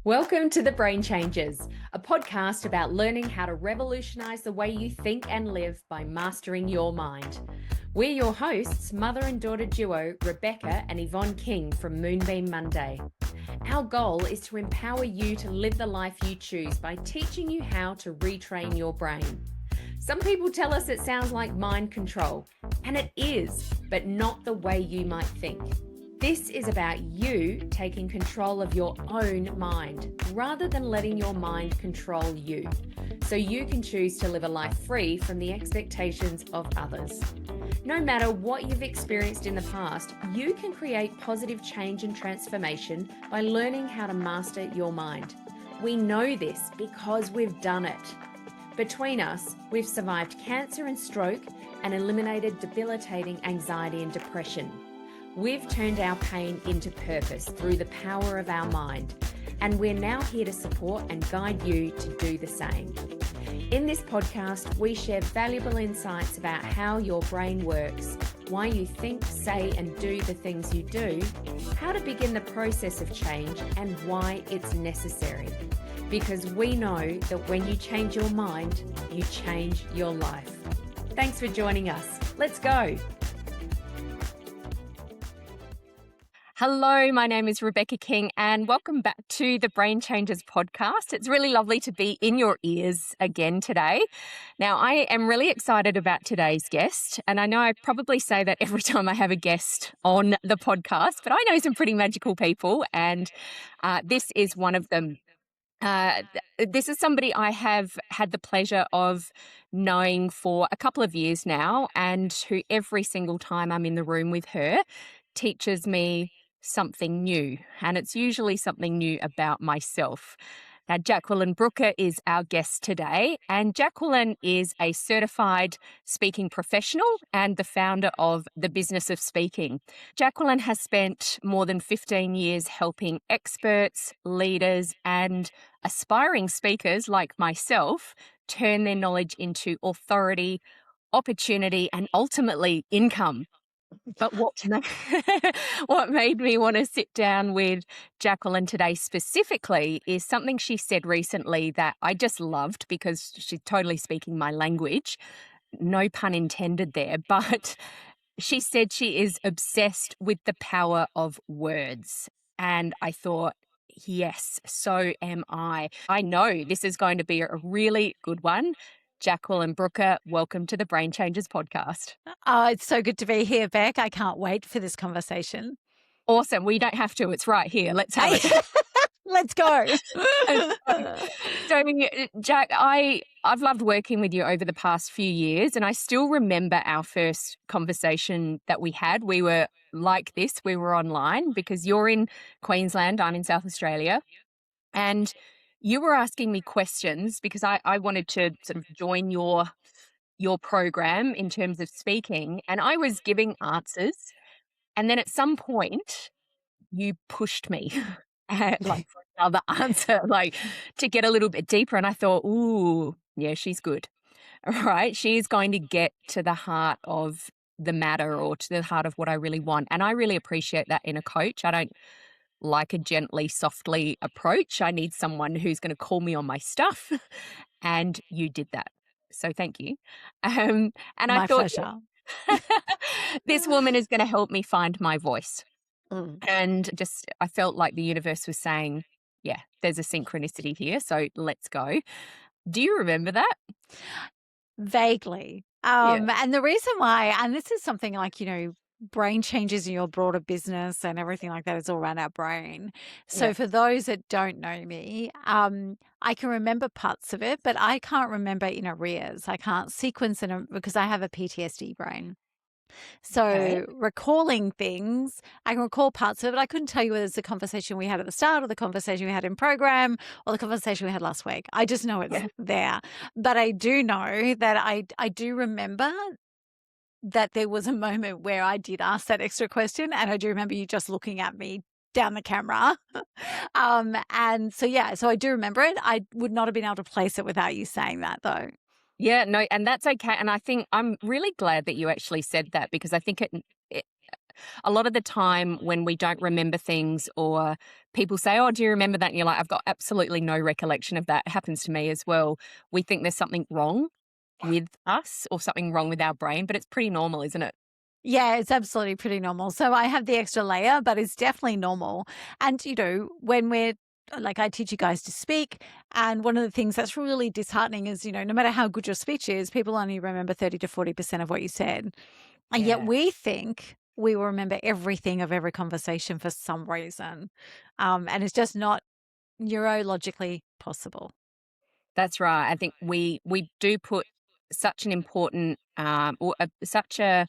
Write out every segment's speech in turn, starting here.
Welcome to The Brain Changers, a podcast about learning how to revolutionize the way you think and live by mastering your mind. We're your hosts, mother and daughter duo Rebecca and Yvonne King from Moonbeam Monday. Our goal is to empower you to live the life you choose by teaching you how to retrain your brain. Some people tell us it sounds like mind control, and it is, but not the way you might think. This is about you taking control of your own mind rather than letting your mind control you, so you can choose to live a life free from the expectations of others. No matter what you've experienced in the past, you can create positive change and transformation by learning how to master your mind. We know this because we've done it. Between us, we've survived cancer and stroke and eliminated debilitating anxiety and depression. We've turned our pain into purpose through the power of our mind, and we're now here to support and guide you to do the same. In this podcast, we share valuable insights about how your brain works, why you think, say, and do the things you do, how to begin the process of change, and why it's necessary. Because we know that when you change your mind, you change your life. Thanks for joining us. Let's go. Hello, my name is Rebecca King and welcome back to the Brain Changers podcast. It's really lovely to be in your ears again today. Now, I am really excited about today's guest, and I know I probably say that every time I have a guest on the podcast, but I know some pretty magical people, and this is one of them. This is somebody I have had the pleasure of knowing for a couple of years now, and who every single time I'm in the room with her teaches me something new, and it's usually something new about myself. Now, Jacqueline Brooker is our guest today, and Jacqueline is a certified speaking professional and the founder of The Business of Speaking. Jacqueline has spent more than 15 years helping experts, leaders, and aspiring speakers like myself turn their knowledge into authority, opportunity, and ultimately income. But what made me want to sit down with Jacqueline today specifically is something she said recently that I just loved, because she's totally speaking my language. No pun intended there, but she said she is obsessed with the power of words. And I thought, yes, so am I. I know this is going to be a really good one. Jacqueline Brooker, welcome to the Brain Changers podcast. Oh, it's so good to be here, Beck. I can't wait for this conversation. Awesome. We don't have to. It's right here. Let's have it. Let's go. So, Jacq, I've loved working with you over the past few years, and I still remember our first conversation that we had. We were like this. We were online because you're in Queensland, I'm in South Australia, and you were asking me questions because I wanted to sort of join your program in terms of speaking, and I was giving answers. And then at some point, you pushed me like for another answer, like to get a little bit deeper. And I thought, ooh, yeah, she's good. All right. She's going to get to the heart of the matter, or to the heart of what I really want. And I really appreciate that in a coach. I don't like a gently, softly approach. I need someone who's going to call me on my stuff. And you did that. So thank you. And My I thought, pleasure. this woman is going to help me find my voice. Mm. And just, I felt like the universe was saying, yeah, there's a synchronicity here. So let's go. Do you remember that? Vaguely. Yeah. And the reason why, and this is something like, brain changes in your broader business and everything like that is all around our brain. So Yeah. for those that don't know me, I can remember parts of it, but I can't remember in arrears. I can't sequence it because I have a PTSD brain. So Okay. recalling things, I can recall parts of it, but I couldn't tell you whether it's the conversation we had at the start or the conversation we had in program or the conversation we had last week. I just know it's there. But I do know that I do remember that there was a moment where I did ask that extra question, and I do remember you just looking at me down the camera. And so I do remember it. I would not have been able to place it without you saying that, though. Yeah, no, and that's okay. And I think I'm really glad that you actually said that, because I think it a lot of the time when we don't remember things or people say, oh, do you remember that? And you're like, I've got absolutely no recollection of that. It happens to me as well. We think there's something wrong with us or something wrong with our brain, but it's pretty normal, isn't it? Yeah, it's absolutely pretty normal. So I have the extra layer, but it's definitely normal. And, when we're like, I teach you guys to speak. And one of the things that's really disheartening is, no matter how good your speech is, people only remember 30 to 40% of what you said. And yet Yeah. we think we will remember everything of every conversation for some reason. And it's just not neurologically possible. That's right. I think we do put such an important such a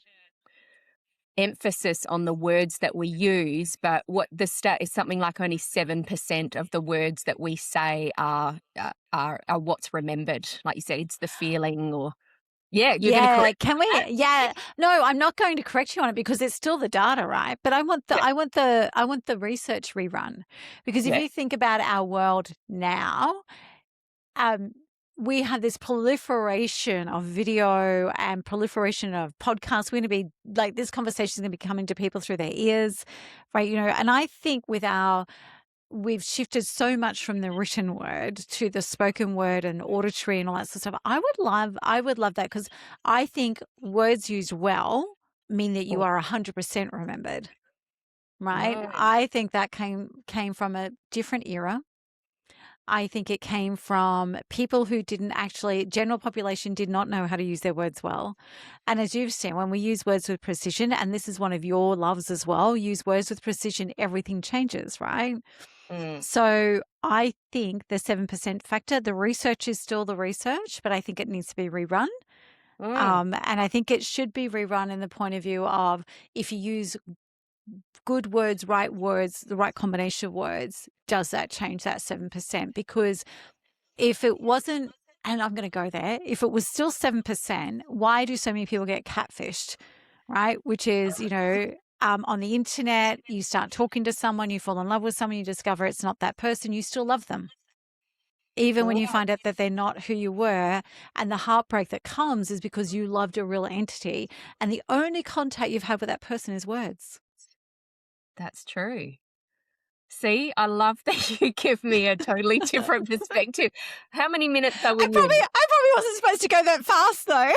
emphasis on the words that we use, but what the stat is something like only 7% of the words that we say are what's remembered. Like you said, it's the feeling or you're going to Yeah, correct can we? that? Yeah, no, I'm not going to correct you on it because it's still the data, right? But Yeah. I want the research rerun because if Yeah. you think about our world now, um, we have this proliferation of video and proliferation of podcasts. We're going to be like this conversation is going to be coming to people through their ears, right? And I think we've shifted so much from the written word to the spoken word and auditory and all that sort of stuff. I would love that because I think words used well mean that you Oh, are 100% remembered, right? right. I think that came from a different era. I think it came from people who didn't actually, general population did not know how to use their words well. And as you've seen, when we use words with precision, and this is one of your loves as well, use words with precision, everything changes, right? Mm, So I think the 7% factor, the research is still the research, but I think it needs to be rerun. mm, And I think it should be rerun in the point of view of if you use good words, the right combination of words, does that change that 7%? Because if it wasn't, and I'm going to go there, if it was still 7%, why do so many people get catfished, right? Which is, on the internet, you start talking to someone, you fall in love with someone, you discover it's not that person, you still love them. Even when mm. you find out that they're not who you were. And the heartbreak that comes is because you loved a real entity. And the only contact you've had with that person is words. That's true. See, I love that you give me a totally different perspective. How many minutes are we in? I probably wasn't supposed to go that fast though.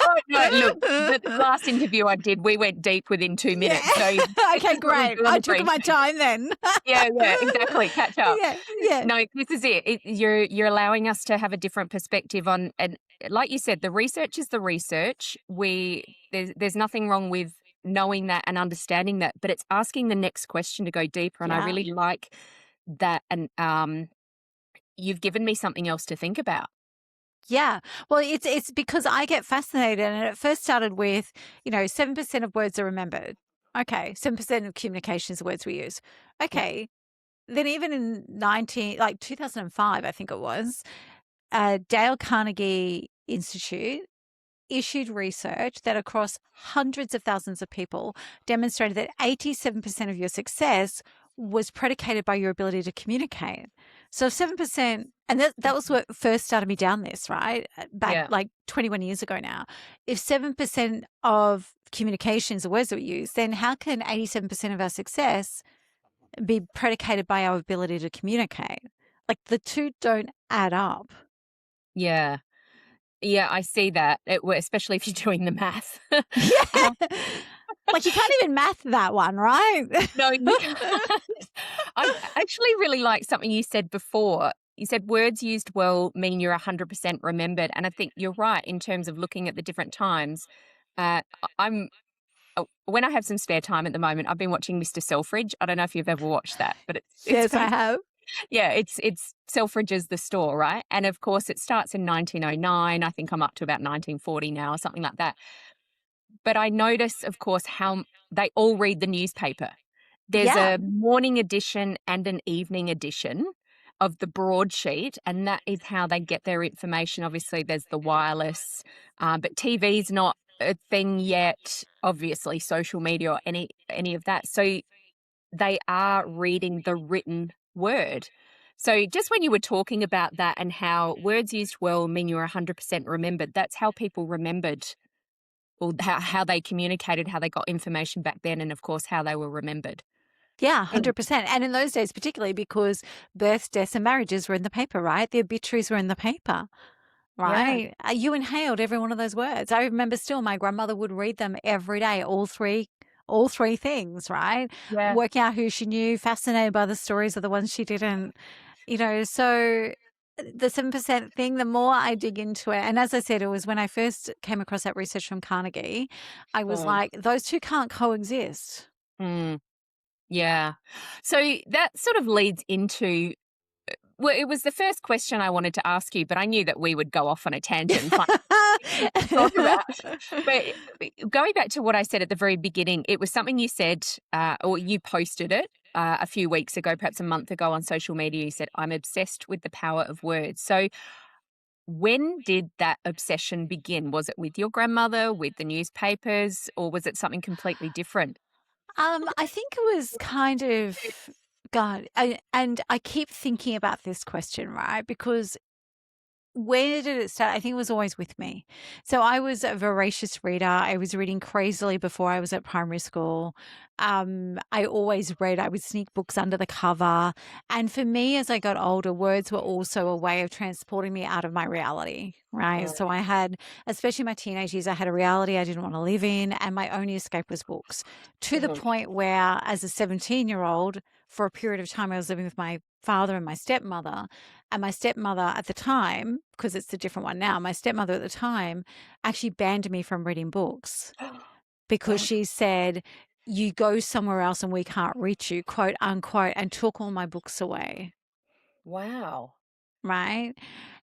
Oh, no, look, the last interview I did, we went deep within 2 minutes, Yeah. so this Okay, is what we great. do on I the took brain my change. time then. Yeah, exactly, catch up. Yeah, yeah. No, this is it. You're allowing us to have a different perspective on and like you said, the research is the research. There's nothing wrong with knowing that and understanding that, but it's asking the next question to go deeper, and I Yeah. really like that, and, you've given me something else to think about. Yeah. Well, it's because I get fascinated and it first started with, 7% of words are remembered. Okay, 7% of communication is the words we use. Yeah. Okay. Then even in 2005, I think it was, Dale Carnegie Institute issued research that across hundreds of thousands of people demonstrated that 87% of your success was predicated by your ability to communicate. So 7%, and that was what first started me down this, right? Back Yeah. like 21 years ago now. If 7% of communications are words that we use, then how can 87% of our success be predicated by our ability to communicate? Like the two don't add up. Yeah. Yeah, I see that, especially if you're doing the math. Yeah. Um, Like you can't even math that one, right? no, you can't. I actually really like something you said before. You said words used well mean you're 100% remembered, and I think you're right in terms of looking at the different times. I'm when I have some spare time at the moment, I've been watching Mr. Selfridge. I don't know if you've ever watched that, but it's Yes, I have. yeah, it's Selfridge's the store, right? And of course, it starts in 1909. I think I'm up to about 1940 now, or something like that. But I notice, of course, how they all read the newspaper. There's Yeah. a morning edition and an evening edition of the broadsheet, and that is how they get their information. Obviously, there's the wireless, but TV's not a thing yet. Obviously, social media or any of that. So they are reading the written word. So just when you were talking about that and how words used well mean you're 100% remembered, that's how people remembered or how they communicated, how they got information back then, and of course, how they were remembered. Yeah, Mm. 100%. And in those days, particularly because births, deaths, and marriages were in the paper, right? The obituaries were in the paper, Yeah. right? You inhaled every one of those words. I remember still my grandmother would read them every day, all three things, right? Yeah. Working out who she knew, fascinated by the stories of the ones she didn't, so the 7% thing, the more I dig into it, and as I said, it was when I first came across that research from Carnegie, I was Mm. like, those two can't coexist. Mm. Yeah. So that sort of leads into, well, it was the first question I wanted to ask you, but I knew that we would go off on a tangent and find things to talk about. But going back to what I said at the very beginning, it was something you said, or you posted it a few weeks ago, perhaps a month ago on social media. You said, "I'm obsessed with the power of words." So when did that obsession begin? Was it with your grandmother, with the newspapers, or was it something completely different? I think it was kind of God, and I keep thinking about this question, right? Because where did it start? I think it was always with me. So I was a voracious reader. I was reading crazily before I was at primary school. I always read. I would sneak books under the cover. And for me, as I got older, words were also a way of transporting me out of my reality, right? Mm. So I had, especially my teenage years, I had a reality I didn't want to live in, and my only escape was books. To the Mhm. point where, as a 17-year-old, for a period of time, I was living with my father and my stepmother. And my stepmother at the time, because it's a different one now, my stepmother at the time actually banned me from reading books because Wow. she said, "You go somewhere else and we can't reach you," quote unquote, and took all my books away. Wow. Right.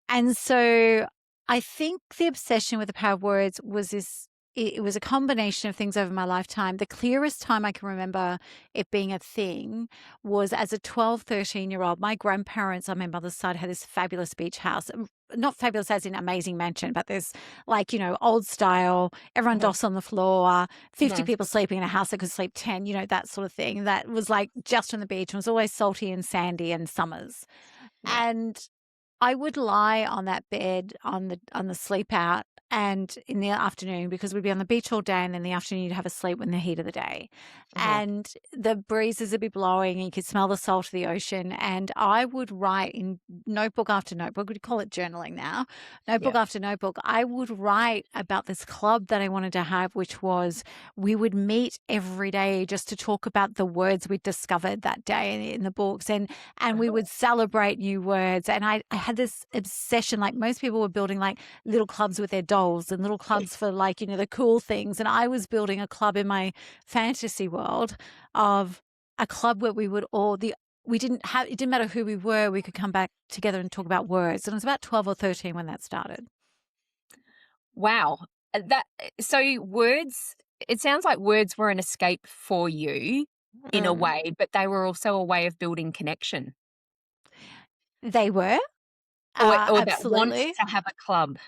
And so I think the obsession with the power of words was it was a combination of things over my lifetime. The clearest time I can remember it being a thing was as a 12, 13-year-old. My grandparents on my mother's side had this fabulous beach house. Not fabulous as in amazing mansion, but there's like, old style, everyone Mhm. doss on the floor, 50 Mhm. people sleeping in a house that could sleep 10, that sort of thing. That was like just on the beach and was always salty and sandy and summers. Yeah. And I would lie on that bed on the sleep out and in the afternoon because we'd be on the beach all day and in the afternoon you'd have a sleep in the heat of the day. Mhm. And the breezes would be blowing and you could smell the salt of the ocean. And I would write in notebook after notebook, we'd call it journaling now, notebook Yeah. after notebook. I would write about this club that I wanted to have, which was we would meet every day just to talk about the words we'd discovered that day in the books. And we Uh-huh. would celebrate new words. And I had this obsession, like most people were building like little clubs with their dolls and little clubs for like, the cool things. And I was building a club in my fantasy world of a club where we would we didn't have, it didn't matter who we were, we could come back together and talk about words. And it was about 12 or 13 when that started. Wow. So words, it sounds like words were an escape for you in a Mm. way, but they were also a way of building connection, They were, or that want absolutely. to have a club.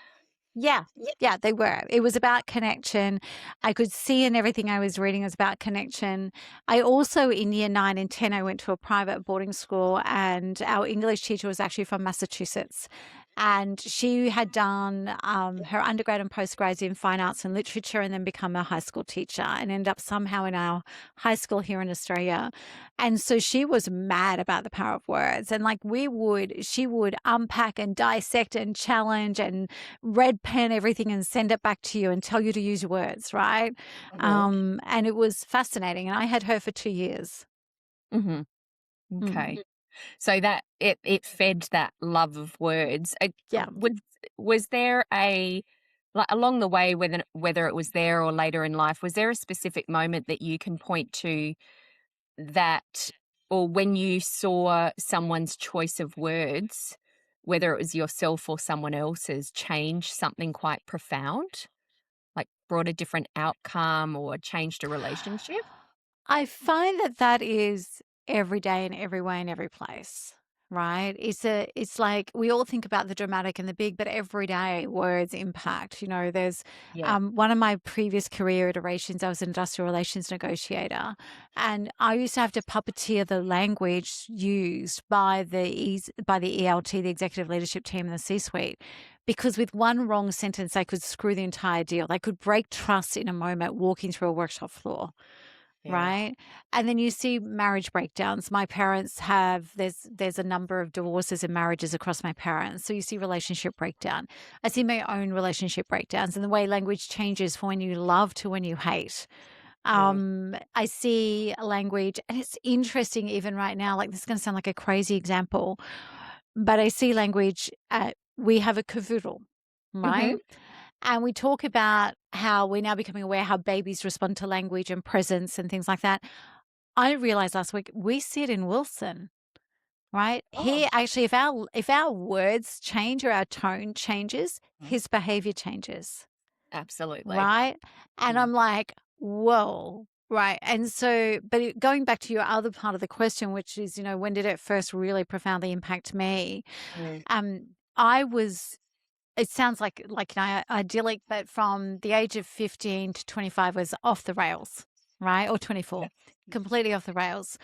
Yeah. Yeah, they were. It was about connection. I could see in everything I was reading was about connection. I also, in year 9 and 10, I went to a private boarding school, and our English teacher was actually from Massachusetts. And she had done her undergrad and postgrads in fine arts and literature and then become a high school teacher and ended up somehow in our high school here in Australia. And so she was mad about the power of words. And like she would unpack and dissect and challenge and red pen everything and send it back to you and tell you to use your words, right? Mhm. And it was fascinating. And I had her for 2 years. Mhm. Mm. Okay. So that it fed that love of words. Yeah. Was there a, like, along the way, whether it was there or later in life, was there a specific moment that you can point to that, or when you saw someone's choice of words, whether it was yourself or someone else's, change something quite profound? Like brought a different outcome or changed a relationship? I find that that is every day in every way in every place, right? It's like we all think about the dramatic and the big, but everyday words impact. There's Yeah. one of my previous career iterations, I was an industrial relations negotiator, and I used to have to puppeteer the language used by by the ELT, the executive leadership team, and the C-suite. Because with one wrong sentence, they could screw the entire deal. They could break trust in a moment walking through a workshop floor. Yeah. Right? And then you see marriage breakdowns. My parents have there's a number of divorces and marriages across my parents. So you see relationship breakdown. I see my own relationship breakdowns and the way language changes from when you love to when you hate. Mm. I see language, and it's interesting even right now, like this is going to sound like a crazy example, but I see language we have a cavoodle, right? Mhm. And we talk about how we're now becoming aware how babies respond to language and presence and things like that. I realized last week we see it in Wilson, right? Oh. He actually, if our words change or our tone changes, Mm. his behavior changes, Absolutely. right? And Mm. I'm like, whoa. Right. And so, but going back to your other part of the question, which is, when did it first really profoundly impact me? Mm. I was it sounds like idyllic, but from the age of 15 to 25 was off the rails, right? Or Yeah. 24, completely off the rails.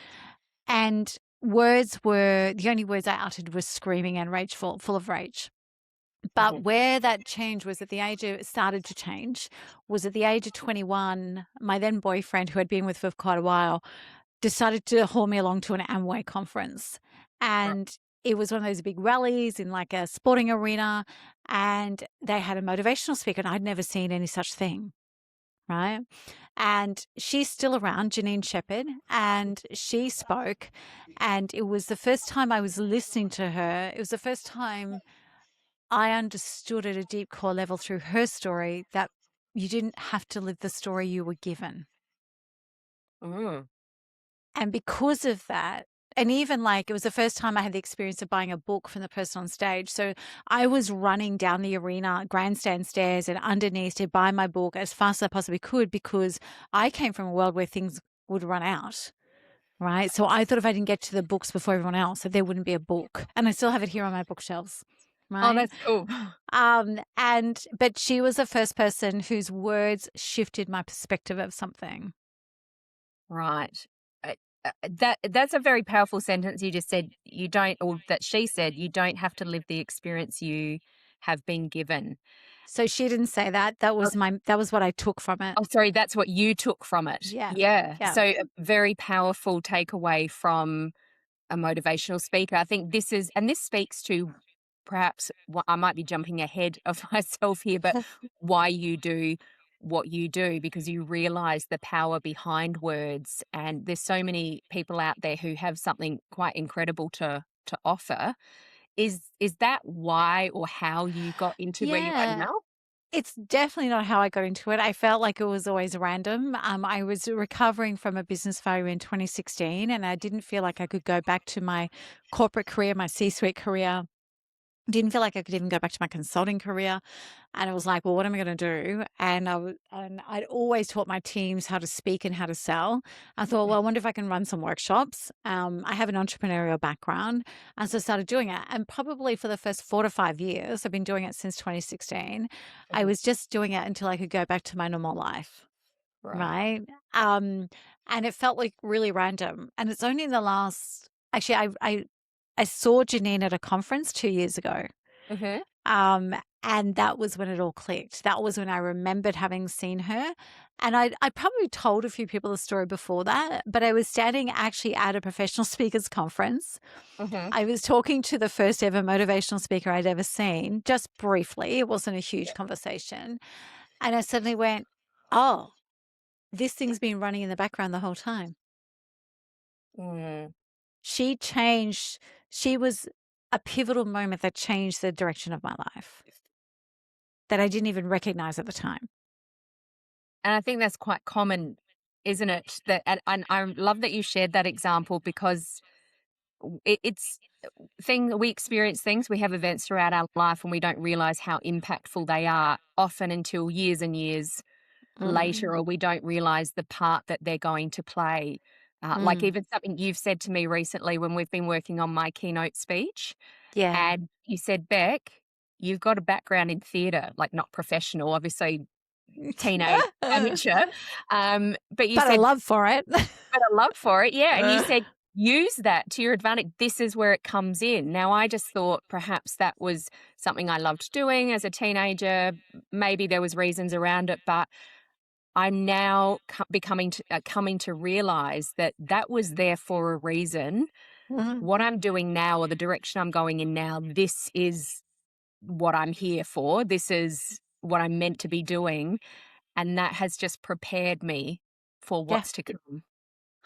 And words were the only words I uttered was screaming and rageful, full of rage. But Mhm. where that change was at the age of, it started to change was at the age of 21, my then boyfriend, who I'd been with for quite a while, decided to haul me along to an Amway conference. Right. And it was one of those big rallies in like a sporting arena. And they had a motivational speaker, and I'd never seen any such thing. Right. And she's still around, Janine Shepherd, and she spoke. And it was the first time I was listening to her. It was the first time I understood at a deep core level through her story that you didn't have to live the story you were given. Mm. And because of that, and even like it was the first time I had the experience of buying a book from the person on stage. So I was running down the arena grandstand stairs and underneath to buy my book as fast as I possibly could because I came from a world where things would run out. Right. So I thought if I didn't get to the books before everyone else, that there wouldn't be a book. And I still have it here on my bookshelves. Oh, Right. that's cool. But she was the first person whose words shifted my perspective of something. Right. That's a very powerful sentence you just said. You don't, or that she said, you don't have to live the experience you have been given. So she didn't say that. That was what I took from it. Oh, sorry, that's what you took from it. Yeah. Yeah. Yeah. So a very powerful takeaway from a motivational speaker. I think this speaks to perhaps what I might be jumping ahead of myself here, but why you do what you do because you realize the power behind words. And there's so many people out there who have something quite incredible to offer. Is that why or how you got into where you are Yeah. now? It's definitely not how I got into it. I felt like it was always random. I was recovering from a business failure in 2016, and I didn't feel like I could go back to my corporate career, my C-suite career. Didn't feel like I could even go back to my consulting career. And I was like, well, what am I going to do? And I'd always taught my teams how to speak and how to sell. I thought, well, I wonder if I can run some workshops. I have an entrepreneurial background. And so I started doing it. And probably for the first 4 to 5 years, I've been doing it since 2016. I Mhm. was just doing it until I could go back to my normal life. Right. Right. And it felt like really random. And it's only in the last, actually, I saw Janine at a conference 2 years ago. Mhm. Um, and that was when it all clicked. That was when I remembered having seen her. And I probably told a few people the story before that, but I was standing actually at a professional speakers conference. Mhm. I was talking to the first ever motivational speaker I'd ever seen, just briefly. It wasn't a huge Yeah. conversation. And I suddenly went, oh, this thing's been running in the background the whole time. Mm. She changed, she was a pivotal moment that changed the direction of my life that I didn't even recognize at the time. And I think that's quite common, isn't it? That and I love that you shared that example because it's thing we experience things, we have events throughout our life and we don't realize how impactful they are often until years and years later, Mm. or we don't realize the part that they're going to play. Like Mm. even something you've said to me recently when we've been working on my keynote speech, Yeah. and you said, "Beck, you've got a background in theatre, like not professional, obviously teenage amateur." But you But a said, love for it. "But a love for it." Yeah, and you said, "Use that to your advantage. This is where it comes in." Now, I just thought perhaps that was something I loved doing as a teenager. Maybe there was reasons around it, but I'm now coming to realize that that was there for a reason. Mhm. What I'm doing now or the direction I'm going in now, this is what I'm here for. This is what I'm meant to be doing. And that has just prepared me for Yeah, what's to come.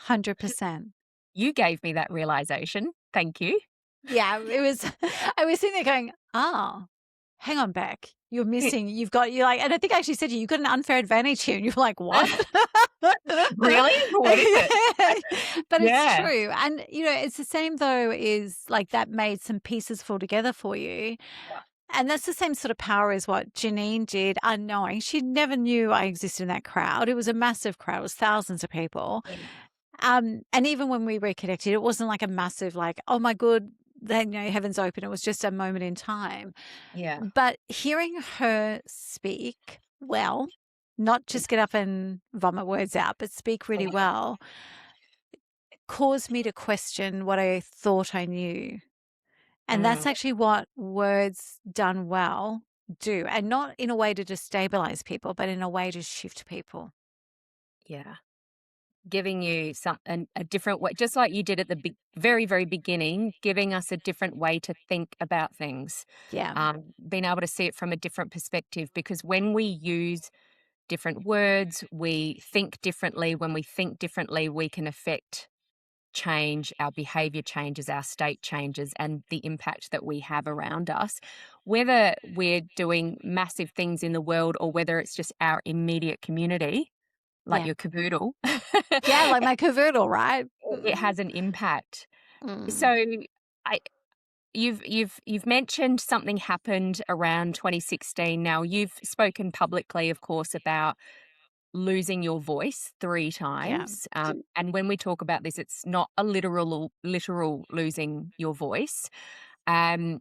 100%. You gave me that realization. Thank you. Yeah, it was I was sitting there going, "Oh, hang on, Beck. You're like," and I think I actually said to you, "You got an unfair advantage here." And you're like, "What?" Really? What is it? But it's Yeah. true. And, it's the same though is like that made some pieces fall together for you. And that's the same sort of power as what Janine did unknowing. She never knew I existed in that crowd. It was a massive crowd. It was thousands of people. Yeah. And even when we reconnected, it wasn't like a massive, like, oh my good, then heaven's open. It was just a moment in time. Yeah. But hearing her speak well, not just get up and vomit words out, but speak really well, caused me to question what I thought I knew. And that's Mm, actually what words done well do. And not in a way to destabilize people, but in a way to shift people. yeah. Giving you a different way, just like you did at the very, very beginning, giving us a different way to think about things, Yeah. being able to see it from a different perspective. Because when we use different words, we think differently. When we think differently, we can affect change, our behavior changes, our state changes, and the impact that we have around us. Whether we're doing massive things in the world or whether it's just our immediate community, like Yeah. your caboodle, Yeah. Like my caboodle, right? it has an impact. Mm. So I you've mentioned something happened around 2016. Now you've spoken publicly, of course, about losing your voice 3 Yeah. times. And when we talk about this, it's not a literal losing your voice. Um,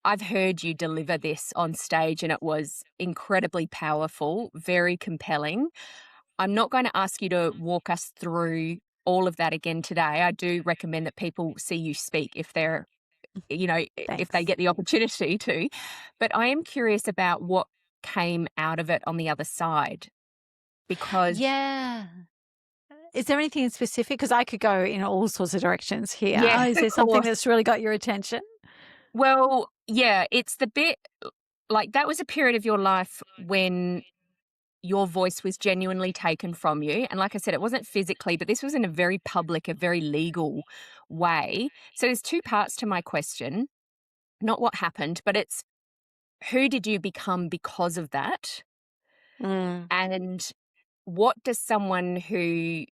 I've heard you deliver this on stage, and it was incredibly powerful, very compelling. I'm not going to ask you to walk us through all of that again today. I do recommend that people see you speak if they're, if they Thanks. get the opportunity to. But I am curious about what came out of it on the other side because, Yeah. Is there anything in specific? Because I could go in all sorts of directions here. yeah, Is of there something course. that's really got your attention? Well, yeah, it's the bit like that was a period of your life when your voice was genuinely taken from you. And like I said, it wasn't physically, but this was in a very public, a very legal way. So there's two parts to my question, not what happened, but it's who did you become because of that? Mm. And what does someone who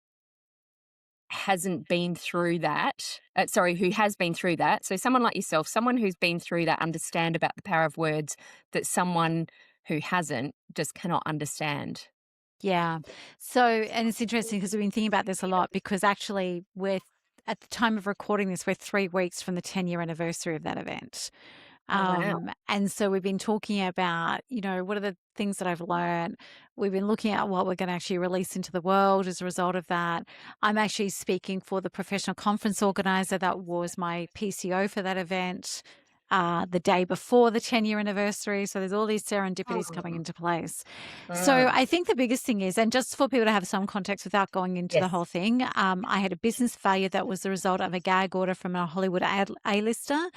hasn't been through that, who has been through that, so someone like yourself, someone who's been through that, understand about the power of words that someone who hasn't just cannot understand? Yeah. So, and it's interesting because we've been thinking about this a lot because actually we're at the time of recording this, we're 3 weeks from the 10-year anniversary of that event. Oh, wow. And so we've been talking about, what are the things that I've learned? We've been looking at what we're going to actually release into the world as a result of that. I'm actually speaking for the professional conference organizer that was my PCO for that event. The day before the 10-year anniversary. So there's all these serendipities coming Oh, into place. So mm, I think the biggest thing is, and just for people to have some context without going into the yes. whole thing, I had a business failure that was the result of a gag order from a Hollywood A-lister.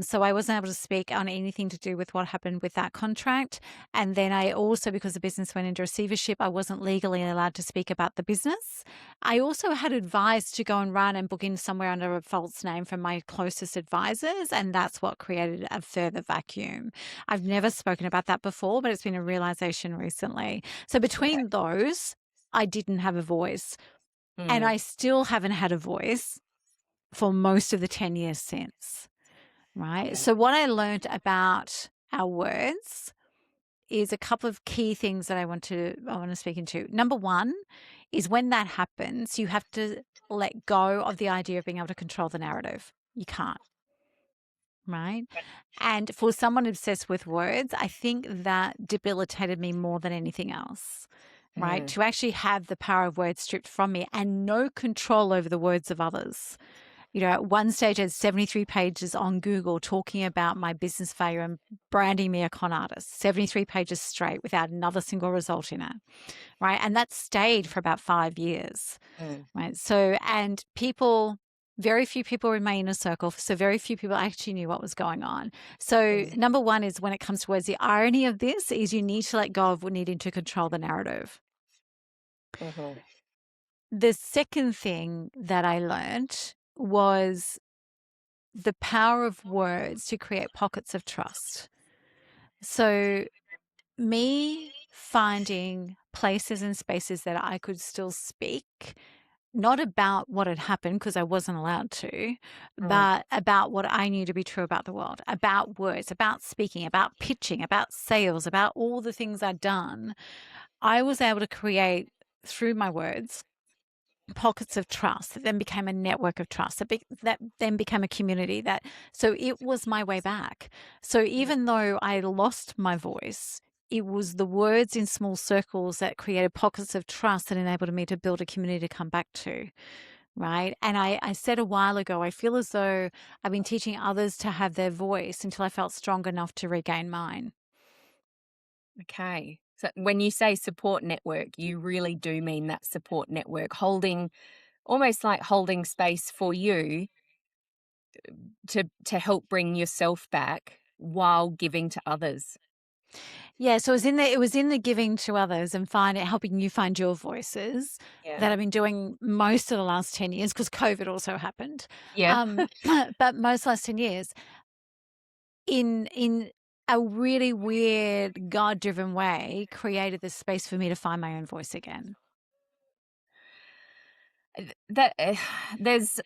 So I wasn't able to speak on anything to do with what happened with that contract. And then I also, because the business went into receivership, I wasn't legally allowed to speak about the business. I also had advised to go and run and book in somewhere under a false name from my closest advisors. And that's what created a further vacuum. I've never spoken about that before, but it's been a realization recently. So Okay. between those, I didn't have a voice. And Mm, I still haven't had a voice for most of the 10 years since. Right. yeah. So, what I learned about our words is a couple of key things that I want to speak into. Number one is when that happens, you have to let go of the idea of being able to control the narrative. You can't, right? And for someone obsessed with words, I think that debilitated me more than anything else, right? To actually have the power of words stripped from me and no control over the words of others. You know, at one stage, I had 73 pages on Google talking about my business failure and branding me a con artist, 73 pages straight without another single result in it, right? And that stayed for about 5 years, right? So, and people, very few people in my inner circle, so very few people actually knew what was going on. So, number one is when it comes to words, the irony of this is you need to let go of needing to control the narrative. The second thing that I learned was the power of words to create pockets of trust. So me finding places and spaces that I could still speak, not about what had happened because I wasn't allowed to, but about what I knew to be true about the world, about words, about speaking, about pitching, about sales, about all the things I'd done. I was able to create through my words pockets of trust that then became a network of trust that then became a community. So it was my way back. So even though I lost my voice, it was the words in small circles that created pockets of trust that enabled me to build a community to come back to, right? And I said a while ago, I feel as though I've been teaching others to have their voice until I felt strong enough to regain mine. Okay. So when you say support network, you really do mean that support network, almost like holding space for you to help bring yourself back while giving to others. Yeah, so it was in the giving to others and helping you find your voices that I've been doing most of the last 10 years because COVID also happened. Yeah. But most last 10 years in a really weird God-driven way created this space for me to find my own voice again. That there's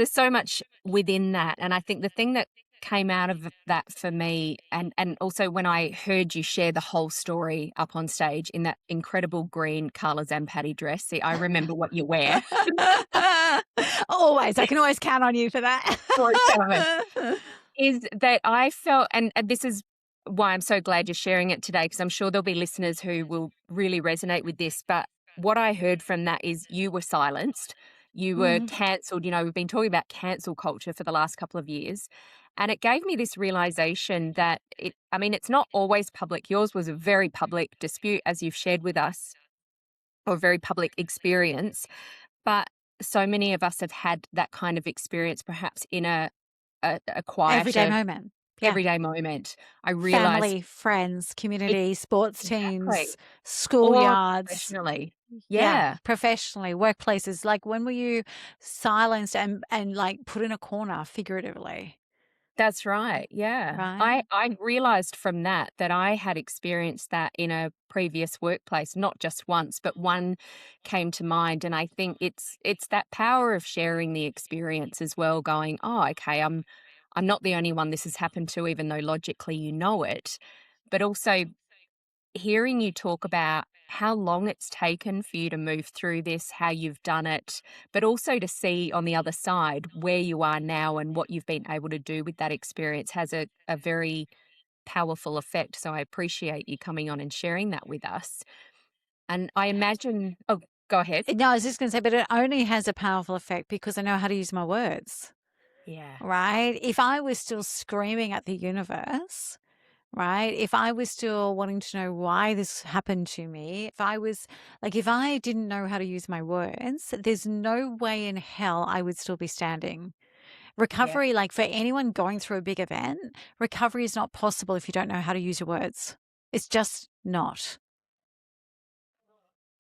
so much within that, and I think the thing that came out of that for me, and also when I heard you share the whole story up on stage in that incredible green Carla Zampatti dress. See, I remember what you wear. Always. I can always count on you for that. Is that I felt, and this is why I'm so glad you're sharing it today, because I'm sure there'll be listeners who will really resonate with this. But what I heard from that is you were silenced, you were cancelled. You know, we've been talking about cancel culture for the last couple of years. And it gave me this realization that it's not always public. Yours was a very public dispute, as you've shared with us, or a very public experience. But so many of us have had that kind of experience, perhaps in a quieter everyday moment. Yeah. Everyday moment. I realized family, friends, community, sports teams, or schoolyards. professionally. Yeah. Professionally, workplaces. Like when were you silenced and like put in a corner figuratively? That's right. Yeah. Right. I realized from that I had experienced that in a previous workplace, not just once, but one came to mind. And I think it's that power of sharing the experience as well, going, oh, okay, I'm not the only one this has happened to, even though logically you know it. But also hearing you talk about how long it's taken for you to move through this, how you've done it, but also to see on the other side where you are now and what you've been able to do with that experience has a very powerful effect. So I appreciate you coming on and sharing that with us. And I imagine, oh, go ahead. No, I was just going to say, but it only has a powerful effect because I know how to use my words. Yeah. Right? If I was still screaming at the universe, right? If I was still wanting to know why this happened to me, if I didn't know how to use my words, there's no way in hell I would still be standing. Recovery, like for anyone going through a big event, recovery is not possible if you don't know how to use your words. It's just not.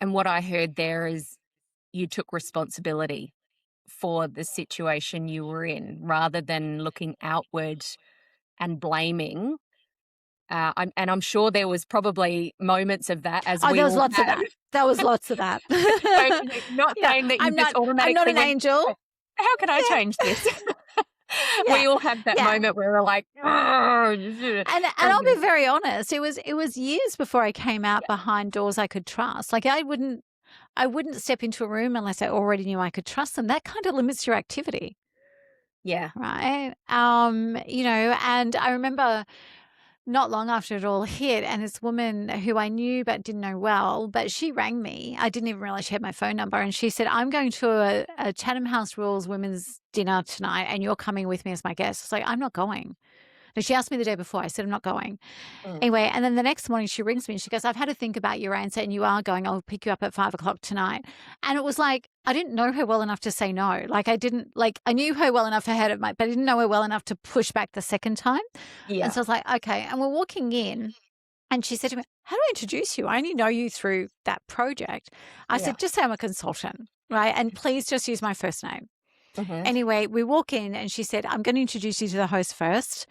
And what I heard there is you took responsibility for the situation you were in rather than looking outward and blaming. I'm sure there was probably moments of that as we there was all lots of have. that. There was lots of that. So not saying that you I'm just not automatically an angel. how can I change this? Yeah. We all have that Yeah. moment where we're like, "Ugh." And I'll be very honest, it was years before I came out behind doors I could trust. Like I wouldn't step into a room unless I already knew I could trust them. That kind of limits your activity, Yeah. right? And I remember not long after it all hit, and this woman who I knew but didn't know well, but she rang me. I didn't even realize she had my phone number, and she said, "I'm going to a Chatham House Rules women's dinner tonight, and you're coming with me as my guest." It's like, I'm not going. And she asked me the day before. I said, I'm not going. Mm. Anyway, and then the next morning she rings me and she goes, "I've had to think about your answer and you are going. I'll pick you up at 5 o'clock tonight." And it was like, I didn't know her well enough to say no. Like I knew her well enough ahead of my, but I didn't know her well enough to push back the second time. And Yeah. so I was like, okay. And we're walking in and she said to me, "How do I introduce you? I only know you through that project." I Yeah. said, "Just say I'm a consultant, right? And please just use my first name." Mhm. Anyway, we walk in and she said, "I'm going to introduce you to the host first."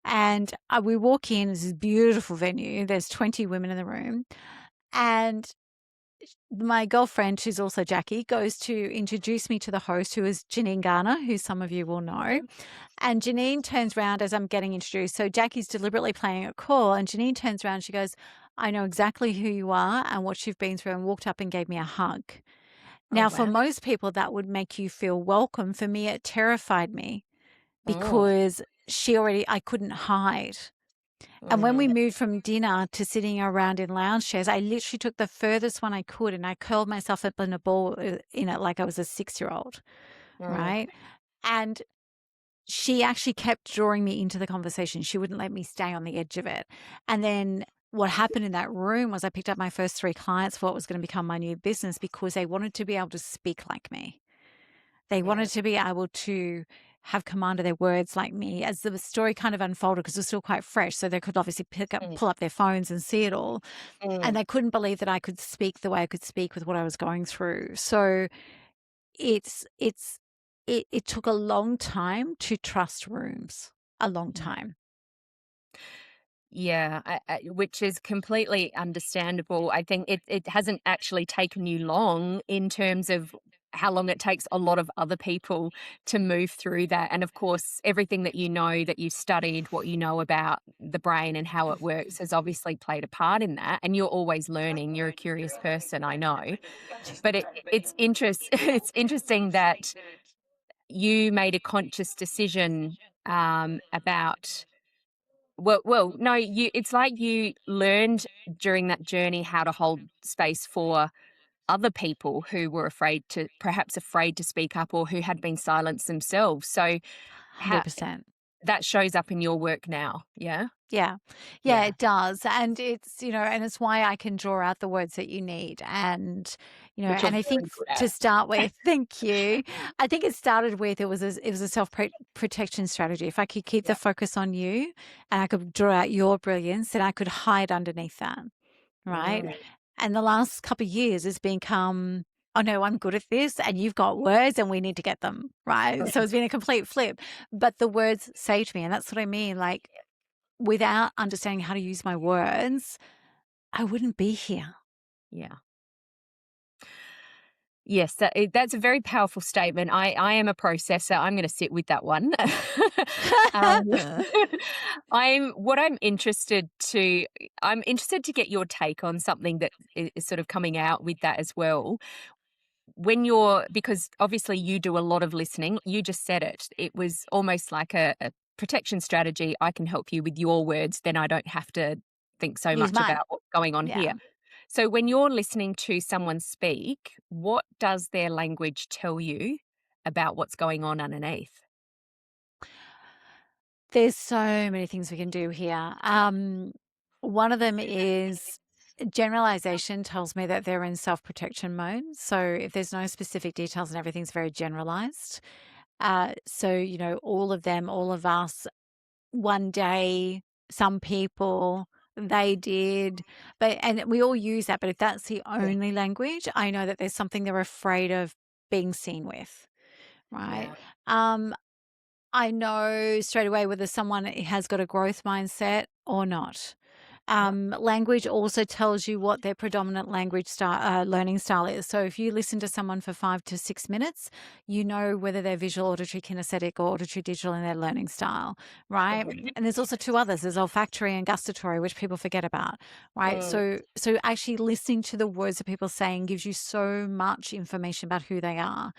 And we walk in, it's this beautiful venue. There's 20 women in the room. And my girlfriend, who's also Jackie, goes to introduce me to the host, who is Janine Garner, who some of you will know. And Janine turns around as I'm getting introduced. So Jackie's deliberately playing a call. And Janine turns around. She goes, "I know exactly who you are and what you've been through," and walked up and gave me a hug. Oh, Now, for wow. most people, that would make you feel welcome. For me, it terrified me Mm. because I couldn't hide. And when we Mm. moved from dinner to sitting around in lounge chairs, I literally took the furthest one I could and I curled myself up in a ball in it like I was a 6-year-old, Mm. right? And she actually kept drawing me into the conversation. She wouldn't let me stay on the edge of it. And then what happened in that room was I picked up my first 3 clients for what was going to become my new business because they wanted to be able to speak like me. They Yeah. wanted to be able to have command of their words like me as the story kind of unfolded because it was still quite fresh. So they could obviously Mm. pull up their phones and see it all. And Mm. they couldn't believe that I could speak the way I could speak with what I was going through. So it took a long time to trust rooms, a long Mm. time. Yeah, which is completely understandable. I think it hasn't actually taken you long in terms of how long it takes a lot of other people to move through that. And of course, everything that you know that you studied, what you know about the brain and how it works has obviously played a part in that. And you're always learning. You're a curious person, I know. But it's interesting that you made a conscious decision about no, it's like you learned during that journey how to hold space for other people who were perhaps afraid to speak up or who had been silenced themselves. So how 100%. that shows up in your work now, yeah? Yeah. Yeah, Yeah, it does. And and it's why I can draw out the words that you need. which you're And I think very good to at. start with, thank you. I think it started with it was a self-protection strategy. If I could keep the Yeah. focus on you and I could draw out your brilliance, then I could hide underneath that, right? Mm, And the last couple of years has become, "Oh no, I'm good at this and you've got words and we need to get them," right? So it's been a complete flip. But the words say to me, and that's what I mean, like without understanding how to use my words, I wouldn't be here. yeah. Yes, that's a very powerful statement. I am a processor. I'm gonna sit with that one. Um, I'm interested to get your take on something that is sort of coming out with that as well. Because obviously you do a lot of listening, you just said it. It was almost like a protection strategy. I can help you with your words, then I don't have to think so Use much mine. about what's going on Yeah. here. So when you're listening to someone speak, what does their language tell you about what's going on underneath? There's so many things we can do here. One of them is generalization tells me that they're in self-protection mode. So if there's no specific details and everything's very generalized. All of them, all of us, one day, some people, they did, and we all use that. But if that's the Yeah. only language, I know that there's something they're afraid of being seen with, right? Yeah. Um, I know straight away whether someone has got a growth mindset or not. Language also tells you what their predominant language learning style is. So if you listen to someone for 5 to 6 minutes, you know whether they're visual, auditory, kinesthetic, or auditory digital in their learning style, right? And there's also 2 others. There's olfactory and gustatory, which people forget about, right? So actually listening to the words that people are saying gives you so much information about who they are.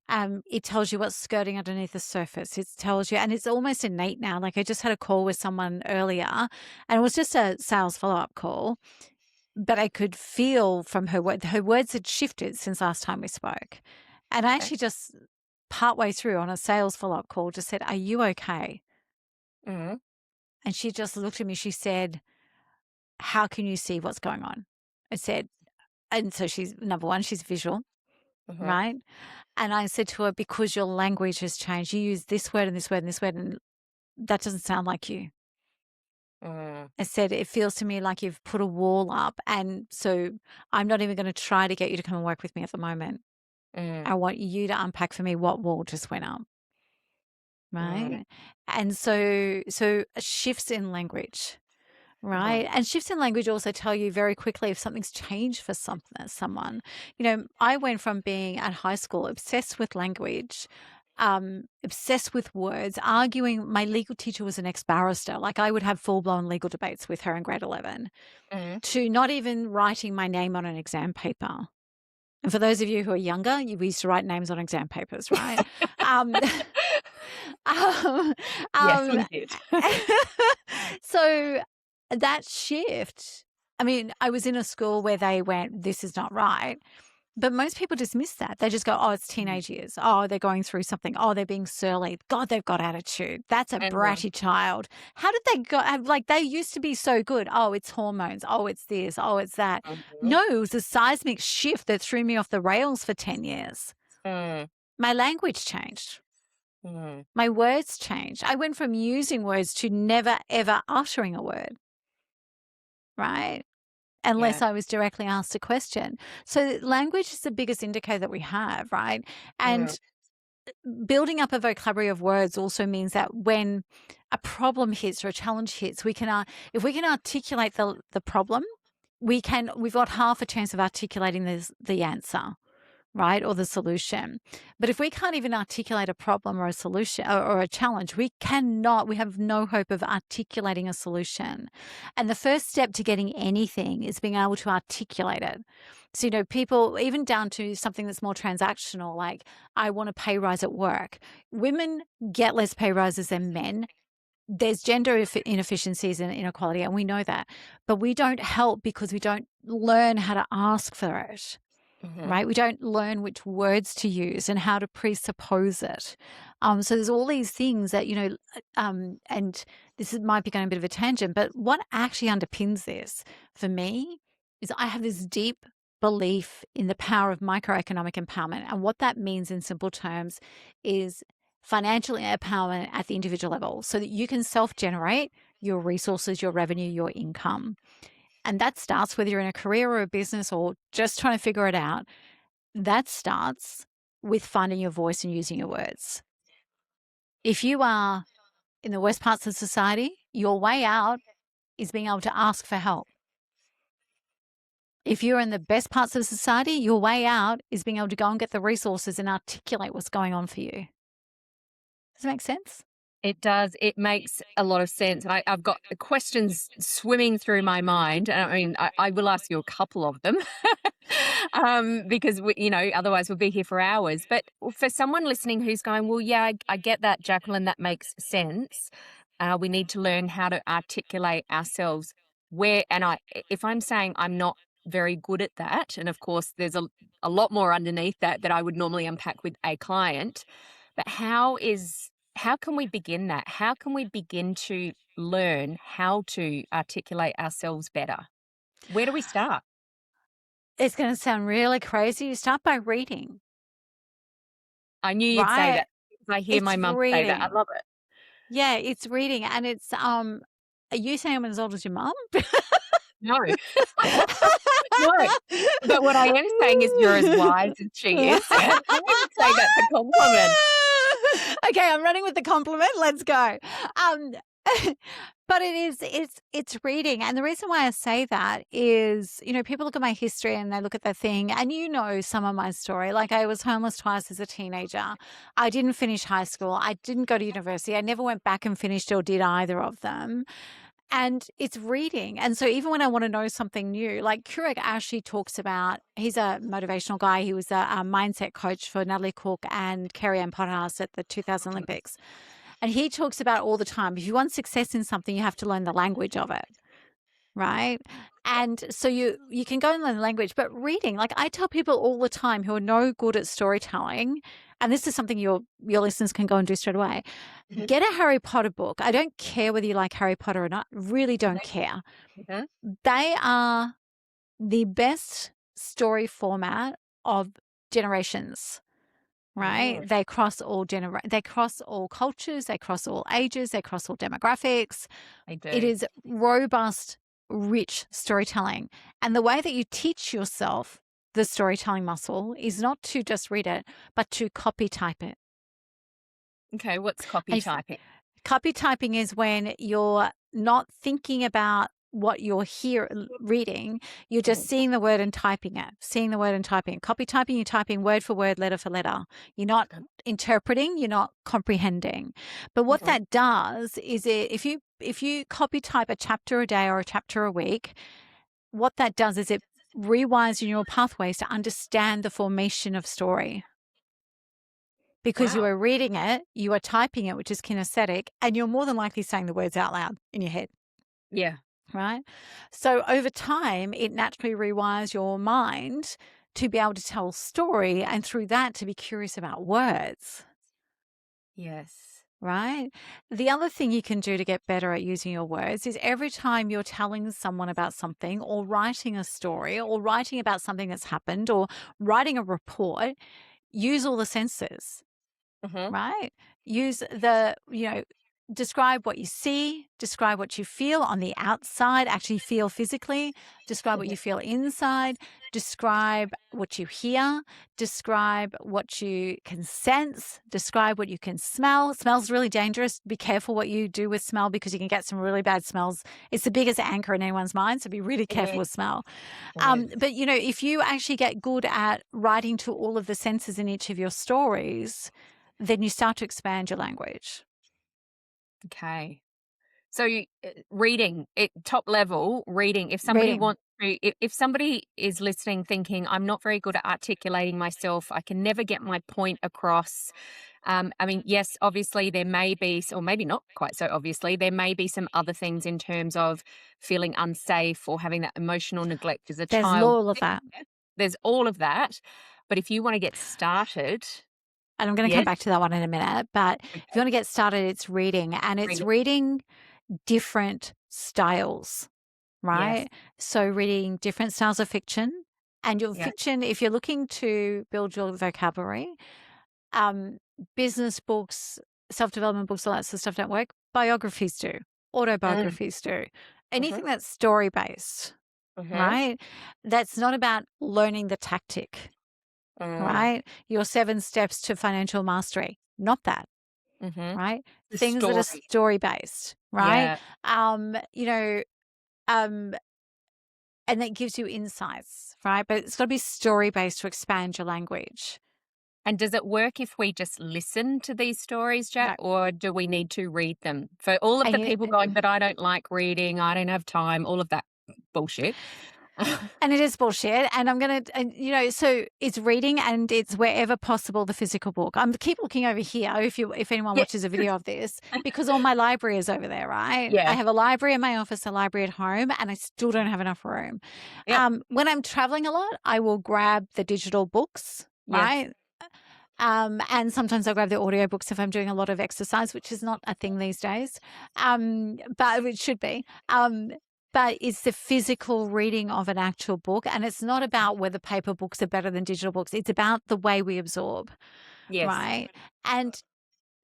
It tells you what's skirting underneath the surface. It tells you, and it's almost innate now. Like I just had a call with someone earlier, and it was just a sales follow-up call, but I could feel from her words had shifted since last time we spoke. And I actually just partway through on a sales follow-up call just said, "Are you okay?" Mm-hmm. And she just looked at me. She said, "How can you see what's going on?" I said, and so she's number one, she's visual, Mm-hmm. right? And I said to her, because your language has changed, you use this word and this word and this word, and that doesn't sound like you. Mm. I said, it feels to me like you've put a wall up. And so I'm not even going to try to get you to come and work with me at the moment. I want you to unpack for me what wall just went up. Right. And so shifts in language. Right. And shifts in language also tell you very quickly if something's changed for someone. You know, I went from being at high school obsessed with language, obsessed with words, arguing. My legal teacher was an ex-barrister. Like I would have full-blown legal debates with her in grade 11, to not even writing my name on an exam paper. And for those of you who are younger, we used to write names on exam papers, right? Yes, we did. So that shift, I mean, I was in a school where they went, this is not right. But most people dismiss that. They just go, oh, it's teenage years. Oh, they're going through something. Oh, they're being surly. God, they've got attitude. That's a bratty child. How did they go? Like, they used to be so good. Oh, it's hormones. Oh, it's this. Oh, it's that. No, it was a seismic shift that threw me off the rails for 10 years. My language changed. My words changed. I went from using words to never, ever uttering a word, right? Unless I was directly asked a question. So language is the biggest indicator that we have, right? And building up a vocabulary of words also means that when a problem hits or a challenge hits, we can, if we can articulate the problem, we've got half a chance of articulating the answer, right? Or the solution. But if we can't even articulate a problem or a solution or a challenge, we have no hope of articulating a solution. And the first step to getting anything is being able to articulate it. So, you know, people, even down to something that's more transactional, like I want a pay rise at work. Women get less pay rises than men. There's gender inefficiencies and inequality, and we know that. But we don't help because we don't learn how to ask for it. Right? We don't learn which words to use and how to presuppose it. So there's all these things that, you know, and might be going a bit of a tangent, but what actually underpins this for me is I have this deep belief in the power of microeconomic empowerment. And what that means in simple terms is financial empowerment at the individual level so that you can self-generate your resources, your revenue, your income. And that starts whether you're in a career or a business or just trying to figure it out. That starts with finding your voice and using your words. If you are in the worst parts of society, your way out is being able to ask for help. If you're in the best parts of society, your way out is being able to go and get the resources and articulate what's going on for you. Does that make sense? It does. It makes a lot of sense. And I've got questions swimming through my mind. And I mean, I will ask you a couple of them because, you know, otherwise we'll be here for hours. But for someone listening who's going, well, yeah, I get that, Jacqueline, that makes sense. We need to learn how to articulate ourselves if I'm saying I'm not very good at that, and of course there's a lot more underneath that I would normally unpack with a client, but how can we begin that? How can we begin to learn how to articulate ourselves better? Where do we start? It's going to sound really crazy. You start by reading. I knew you'd say that. I hear my mum say that. I love it. Yeah, it's reading. And it's, are you saying I'm as old as your mum? No. No. But what I am saying is you're as wise as she is. I wouldn't say that's a compliment. Okay, I'm running with the compliment. Let's go. But it's reading. And the reason why I say that is, people look at my history and they look at the thing, and some of my story. Like, I was homeless twice as a teenager. I didn't finish high school. I didn't go to university. I never went back and finished or did either of them. And it's reading. And so even when I want to know something new, like Keurig actually talks about, he's a motivational guy. He was a mindset coach for Natalie Cook and Kerry Ann Potterhouse at the 2000 Olympics. And he talks about all the time, if you want success in something, you have to learn the language of it, right? And so you can go and learn the language, but reading, like I tell people all the time who are no good at storytelling, and this is something your listeners can go and do straight away, get a Harry Potter book. I don't care whether you like Harry Potter or not, really don't care. They are the best story format of generations. Right? Oh. They cross all they cross all cultures, they cross all ages, they cross all demographics. I do. It is robust, rich storytelling. And the way that you teach yourself the storytelling muscle is not to just read it, but to copy type it. Okay, what's copy typing? Copy typing is when you're not thinking about what you're reading, you're just seeing the word and typing it. Copy typing, you're typing word for word, letter for letter. You're not interpreting, you're not comprehending. But what that does is if you copy type a chapter a day or a chapter a week, what that does is it rewires your neural pathways to understand the formation of story. Because you are reading it, you are typing it, which is kinesthetic, and you're more than likely saying the words out loud in your head. Yeah. Right? So over time, it naturally rewires your mind to be able to tell a story, and through that to be curious about words. Yes. Right? The other thing you can do to get better at using your words is every time you're telling someone about something or writing a story or writing about something that's happened or writing a report, use all the senses. Right? Use describe what you see, describe what you feel on the outside, actually feel physically, describe what you feel inside, describe what you hear, describe what you can sense, describe what you can smell. Smell's really dangerous. Be careful what you do with smell because you can get some really bad smells. It's the biggest anchor in anyone's mind, so be really careful with smell. But, if you actually get good at writing to all of the senses in each of your stories, then you start to expand your language. Okay. So reading, top level reading, if somebody wants to, if somebody is listening thinking, I'm not very good at articulating myself, I can never get my point across. I mean, yes, obviously there may be, or maybe not quite so obviously, there may be some other things in terms of feeling unsafe or having that emotional neglect as a child. There's all of that. There's all of that. But if you want to get started, and I'm going to come back to that one in a minute, but if you want to get started, it's reading, and it's reading different styles, right? Yes. So reading different styles of fiction, and your fiction, if you're looking to build your vocabulary, business books, self-development books, all that sort of stuff don't work. Biographies do, autobiographies do, anything that's story-based, right? That's not about learning the tactic, right? Your 7 steps to financial mastery, not that. Right? Things that are story-based, right? And that gives you insights, right? But it's got to be story-based to expand your language. And does it work if we just listen to these stories, Jacq, or do we need to read them? For all of the people going, but I don't like reading, I don't have time, all of that bullshit. And it is bullshit. And I'm going to, so it's reading, and it's wherever possible the physical book. I'm keep looking over here if anyone watches a video of this, because all my library is over there, right? Yeah. I have a library in my office, a library at home, and I still don't have enough room. When I'm traveling a lot, I will grab the digital books, right? And sometimes I'll grab the audiobooks if I'm doing a lot of exercise, which is not a thing these days, but it should be. But it's the physical reading of an actual book. And it's not about whether paper books are better than digital books. It's about the way we absorb, right? And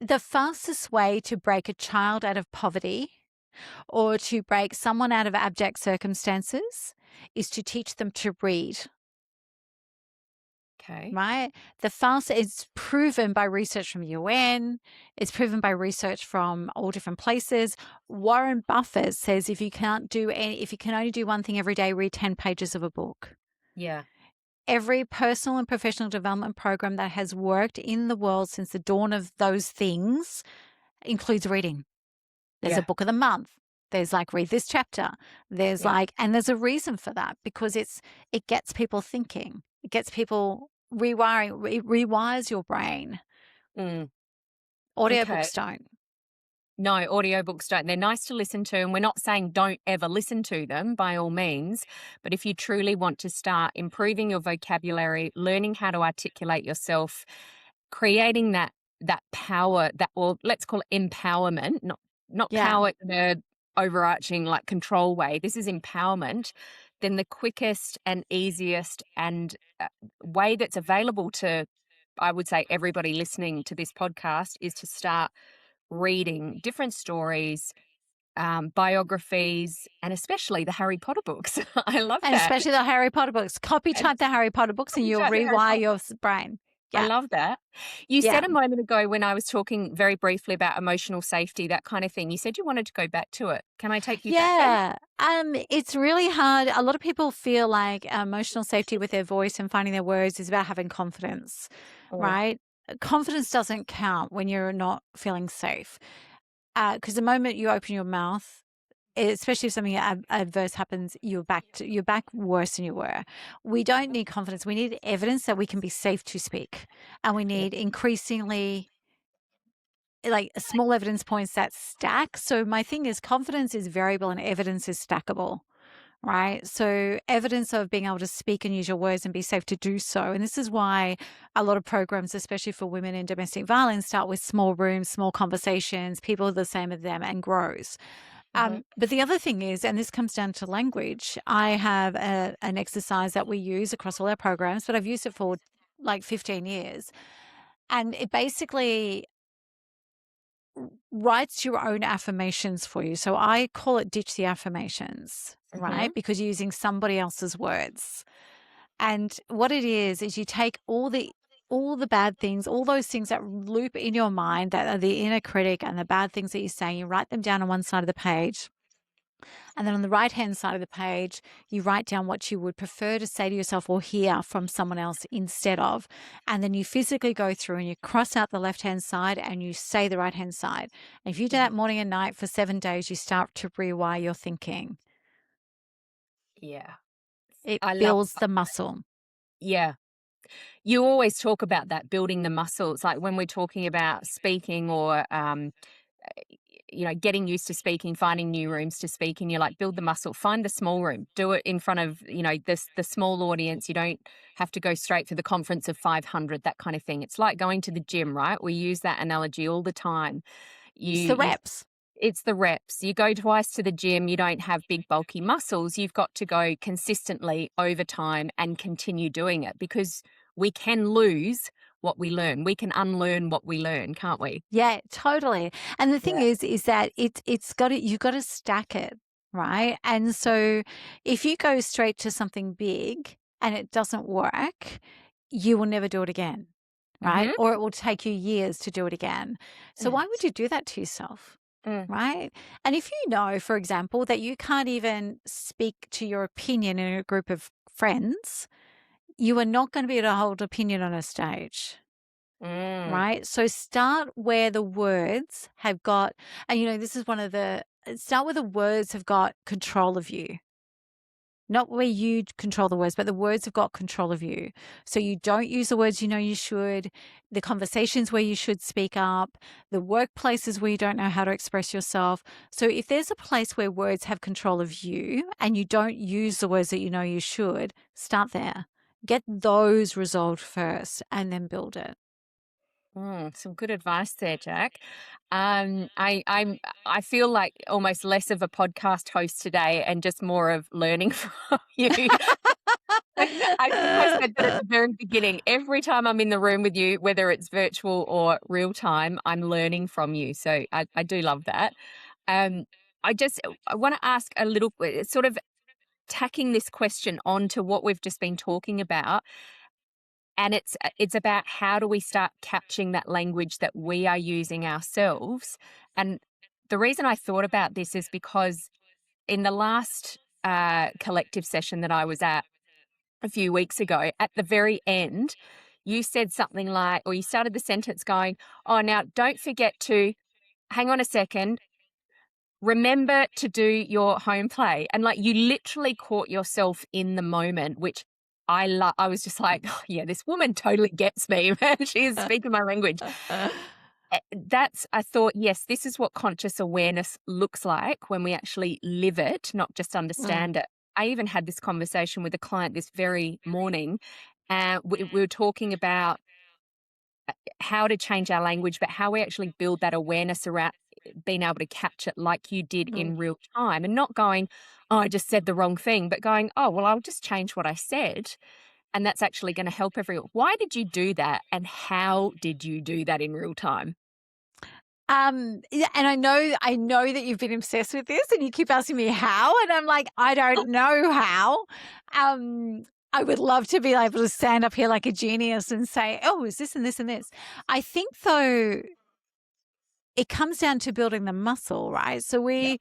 the fastest way to break a child out of poverty or to break someone out of abject circumstances is to teach them to read. Okay. right? The faster it's proven by research from UN, it's proven by research from all different places. Warren Buffett says if you can only do one thing every day, read 10 pages of a book. Yeah. Every personal and professional development program that has worked in the world since the dawn of those things includes reading. There's a Yeah. book of the month. There's like read this chapter. There's Yeah. like, and there's a reason for that because it gets people thinking. It gets people rewiring. It rewires your brain. Mm. Okay. Audiobooks don't. No, audiobooks don't. They're nice to listen to, and we're not saying don't ever listen to them by all means. But if you truly want to start improving your vocabulary, learning how to articulate yourself, creating that power, that, or let's call it empowerment, not Yeah. power in a overarching like control way. This is empowerment. Then the quickest and easiest and way that's available to, I would say, everybody listening to this podcast is to start reading different stories, biographies, and especially the Harry Potter books. I love And that. especially the Harry Potter books. Copy And type the Harry Potter books and copy you'll chat the Harry rewire Potter. your brain. I Yeah. love that. You Yeah. said a moment ago when I was talking very briefly about emotional safety, that kind of thing, you said you wanted to go back to it. Can I take you back then? Yeah. It's really hard. A lot of people feel like emotional safety with their voice and finding their words is about having confidence, Mm, right? Confidence doesn't count when you're not feeling safe. Because the moment you open your mouth, especially if something adverse happens, you're back worse than you were. We don't need confidence. We need evidence that we can be safe to speak, and we yeah. need increasingly like small evidence points that stack. So my thing is confidence is variable and evidence is stackable. Right. So, evidence of being able to speak and use your words and be safe to do so. And this is why a lot of programs, especially for women in domestic violence, start with small rooms, small conversations, people are the same as them and grows. Mhm. But the other thing is, and this comes down to language, I have an exercise that we use across all our programs, but I've used it for like 15 years. And it basically writes your own affirmations for you. So I call it ditch the affirmations, Mhm. right? Because you're using somebody else's words. And what it is you take all the bad things, all those things that loop in your mind that are the inner critic and the bad things that you say, you write them down on one side of the page. And then on the right-hand side of the page, you write down what you would prefer to say to yourself or hear from someone else instead of. And then you physically go through and you cross out the left-hand side and you say the right-hand side. And if you do that Mhm. morning and night for 7 days, you start to rewire your thinking. Yeah. It I love builds the muscle. yeah. You always talk about that building the muscles, like when we're talking about speaking or getting used to speaking, finding new rooms to speak in, you're like, build the muscle, find the small room, do it in front of, the small audience. You don't have to go straight for the conference of 500, that kind of thing. It's like going to the gym, right? We use that analogy all the time. It's the You reps. It's the reps. You go twice to the gym, you don't have big bulky muscles. You've got to go consistently over time and continue doing it, because we can lose what we learn. We can unlearn what we learn, can't we? Yeah, totally. And the thing Yeah. is that you've got to stack it, right? And so if you go straight to something big and it doesn't work, you will never do it again, right? Mhm. Or it will take you years to do it again. So Mm, why would you do that to yourself? mm. Right. And if you know, for example, that you can't even speak to your opinion in a group of friends, you are not going to be able to hold opinion on a stage. Mm. Right? So start where the words have got, and this is one of start where the words have got control of you. Not where you control the words, but the words have got control of you. So you don't use the words you know you should, the conversations where you should speak up, the workplaces where you don't know how to express yourself. So if there's a place where words have control of you and you don't use the words that you know you should, start there. Get those resolved first and then build it. Some good advice there, Jacq. I feel like almost less of a podcast host today and just more of learning from you. I think I said that at the very beginning. Every time I'm in the room with you, whether it's virtual or real time, I'm learning from you. So I do love that. Um, I want to ask a little, sort of tacking this question on to what we've just been talking about. And it's about how do we start catching that language that we are using ourselves. And the reason I thought about this is because in the last collective session that I was at a few weeks ago, at the very end, you said something like, or you started the sentence going, oh, now don't forget to hang on a second, remember to do your home play. And like you literally caught yourself in the moment, which I was just like, oh, yeah, this woman totally gets me. She is speaking my language. I thought, yes, this is what conscious awareness looks like when we actually live it, not just Mm, understand it. I even had this conversation with a client this very morning. We were talking about how to change our language, but how we actually build that awareness around being able to catch it like you did mm. in real time and not going, oh, I just said the wrong thing, but going, oh, well, I'll just change what I said. And that's actually going to help everyone. Why did you do that? And how did you do that in real time? Yeah, and I know that you've been obsessed with this and you keep asking me how, and I'm like, I don't know how. I would love to be able to stand up here like a genius and say, oh, is this and this and this. I think though it comes down to building the muscle, right? So Yeah.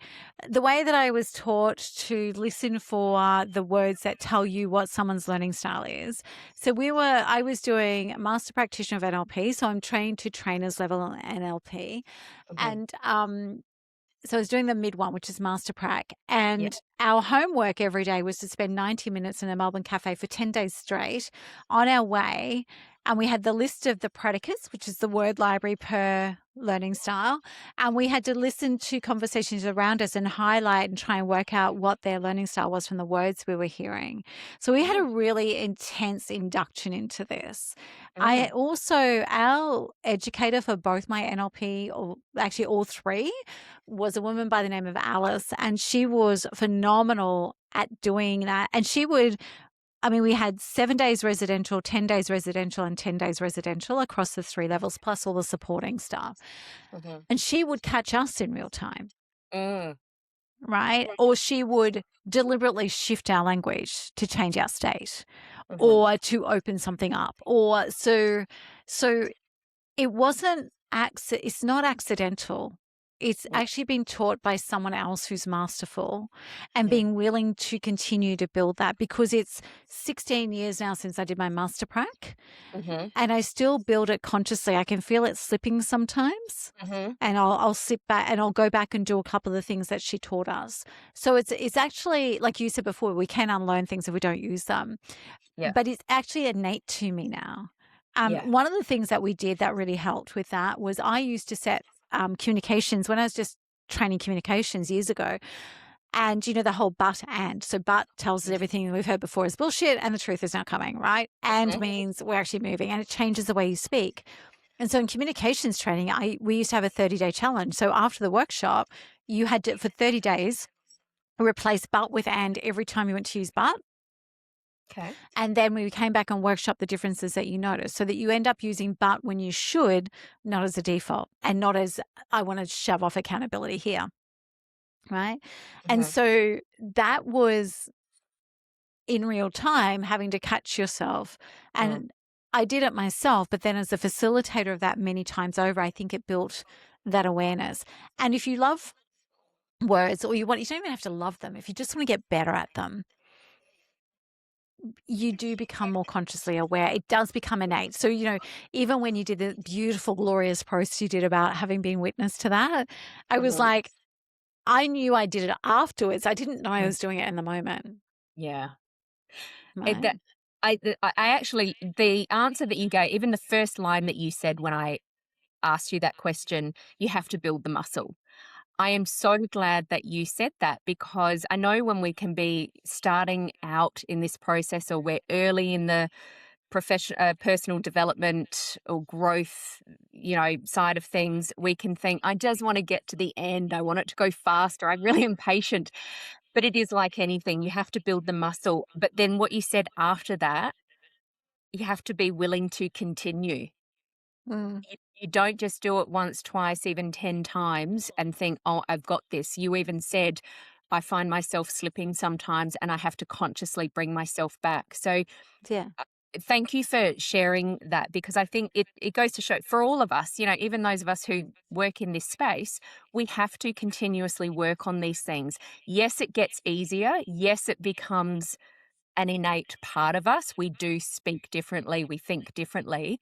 the way that I was taught to listen for the words that tell you what someone's learning style is. So I was doing master practitioner of NLP. So I'm trained to trainers level NLP. Mhm. And so I was doing the mid one, which is master prac. Yeah. And our homework every day was to spend 90 minutes in a Melbourne cafe for 10 days straight on our way. And we had the list of the predicates, which is the word library per learning style. And we had to listen to conversations around us and highlight and try and work out what their learning style was from the words we were hearing. So we had a Mm, really intense induction into this. mm, Our educator for both my NLP, or actually all three, was a woman by the name of Alice, and she was phenomenal at doing that. And we had 7 days residential, 10 days residential, and 10 days residential across the 3 levels, plus all the supporting stuff. mhm, And she would catch us in real time, mm, right? Or she would deliberately shift our language to change our state mhm, or to open something up. So it wasn't it's not accidental. It's yeah, actually been taught by someone else who's masterful and yeah, being willing to continue to build that, because it's 16 years now since I did my master prac mhm, and I still build it consciously. I can feel it slipping sometimes. mhm, And I'll sit back and I'll go back and do a couple of the things that she taught us. So it's actually, like you said before, we can unlearn things if we don't use them, yeah, but it's actually innate to me now. yeah, One of the things that we did that really helped with that was I used to set communications when I was just training communications years ago. And the whole but and. So but tells us everything we've heard before is bullshit and the truth is now coming, right? And mhm, means we're actually moving and it changes the way you speak. And so in communications training, we used to have a 30-day challenge. So after the workshop, you had to, for 30 days, replace but with and every time you went to use but. okay, And then we came back and workshop the differences that you notice so that you end up using but when you should, not as a default and not as I want to shove off accountability here. Right. And mhm, so that was in real time having to catch yourself. mm, And I did it myself, but then as a facilitator of that many times over, I think it built that awareness. And if you love words or you don't even have to love them. If you just want to get better at them, you do become more consciously aware. It does become innate. So, even when you did the beautiful, glorious post you did about having been witness to that, I was mhm, like, I knew I did it afterwards. I didn't know I mm, was doing it in the moment. yeah. It Right. that I actually the answer that you gave, even the first line that you said when I asked you that question, you have to build the muscle. I am so glad that you said that because I know when we can be starting out in this process or we're early in the personal development or growth, side of things, we can think, I just want to get to the end. I want it to go faster. I'm really impatient. But it is like anything, you have to build the muscle. But then what you said after that, you have to be willing to continue. Mm. You don't just do it once, twice, even 10 times and think, oh, I've got this. You even said, I find myself slipping sometimes and I have to consciously bring myself back. So Yeah. thank you for sharing that, because I think it goes to show for all of us, even those of us who work in this space, we have to continuously work on these things. Yes, it gets easier. Yes, it becomes an innate part of us. We do speak differently. We think differently.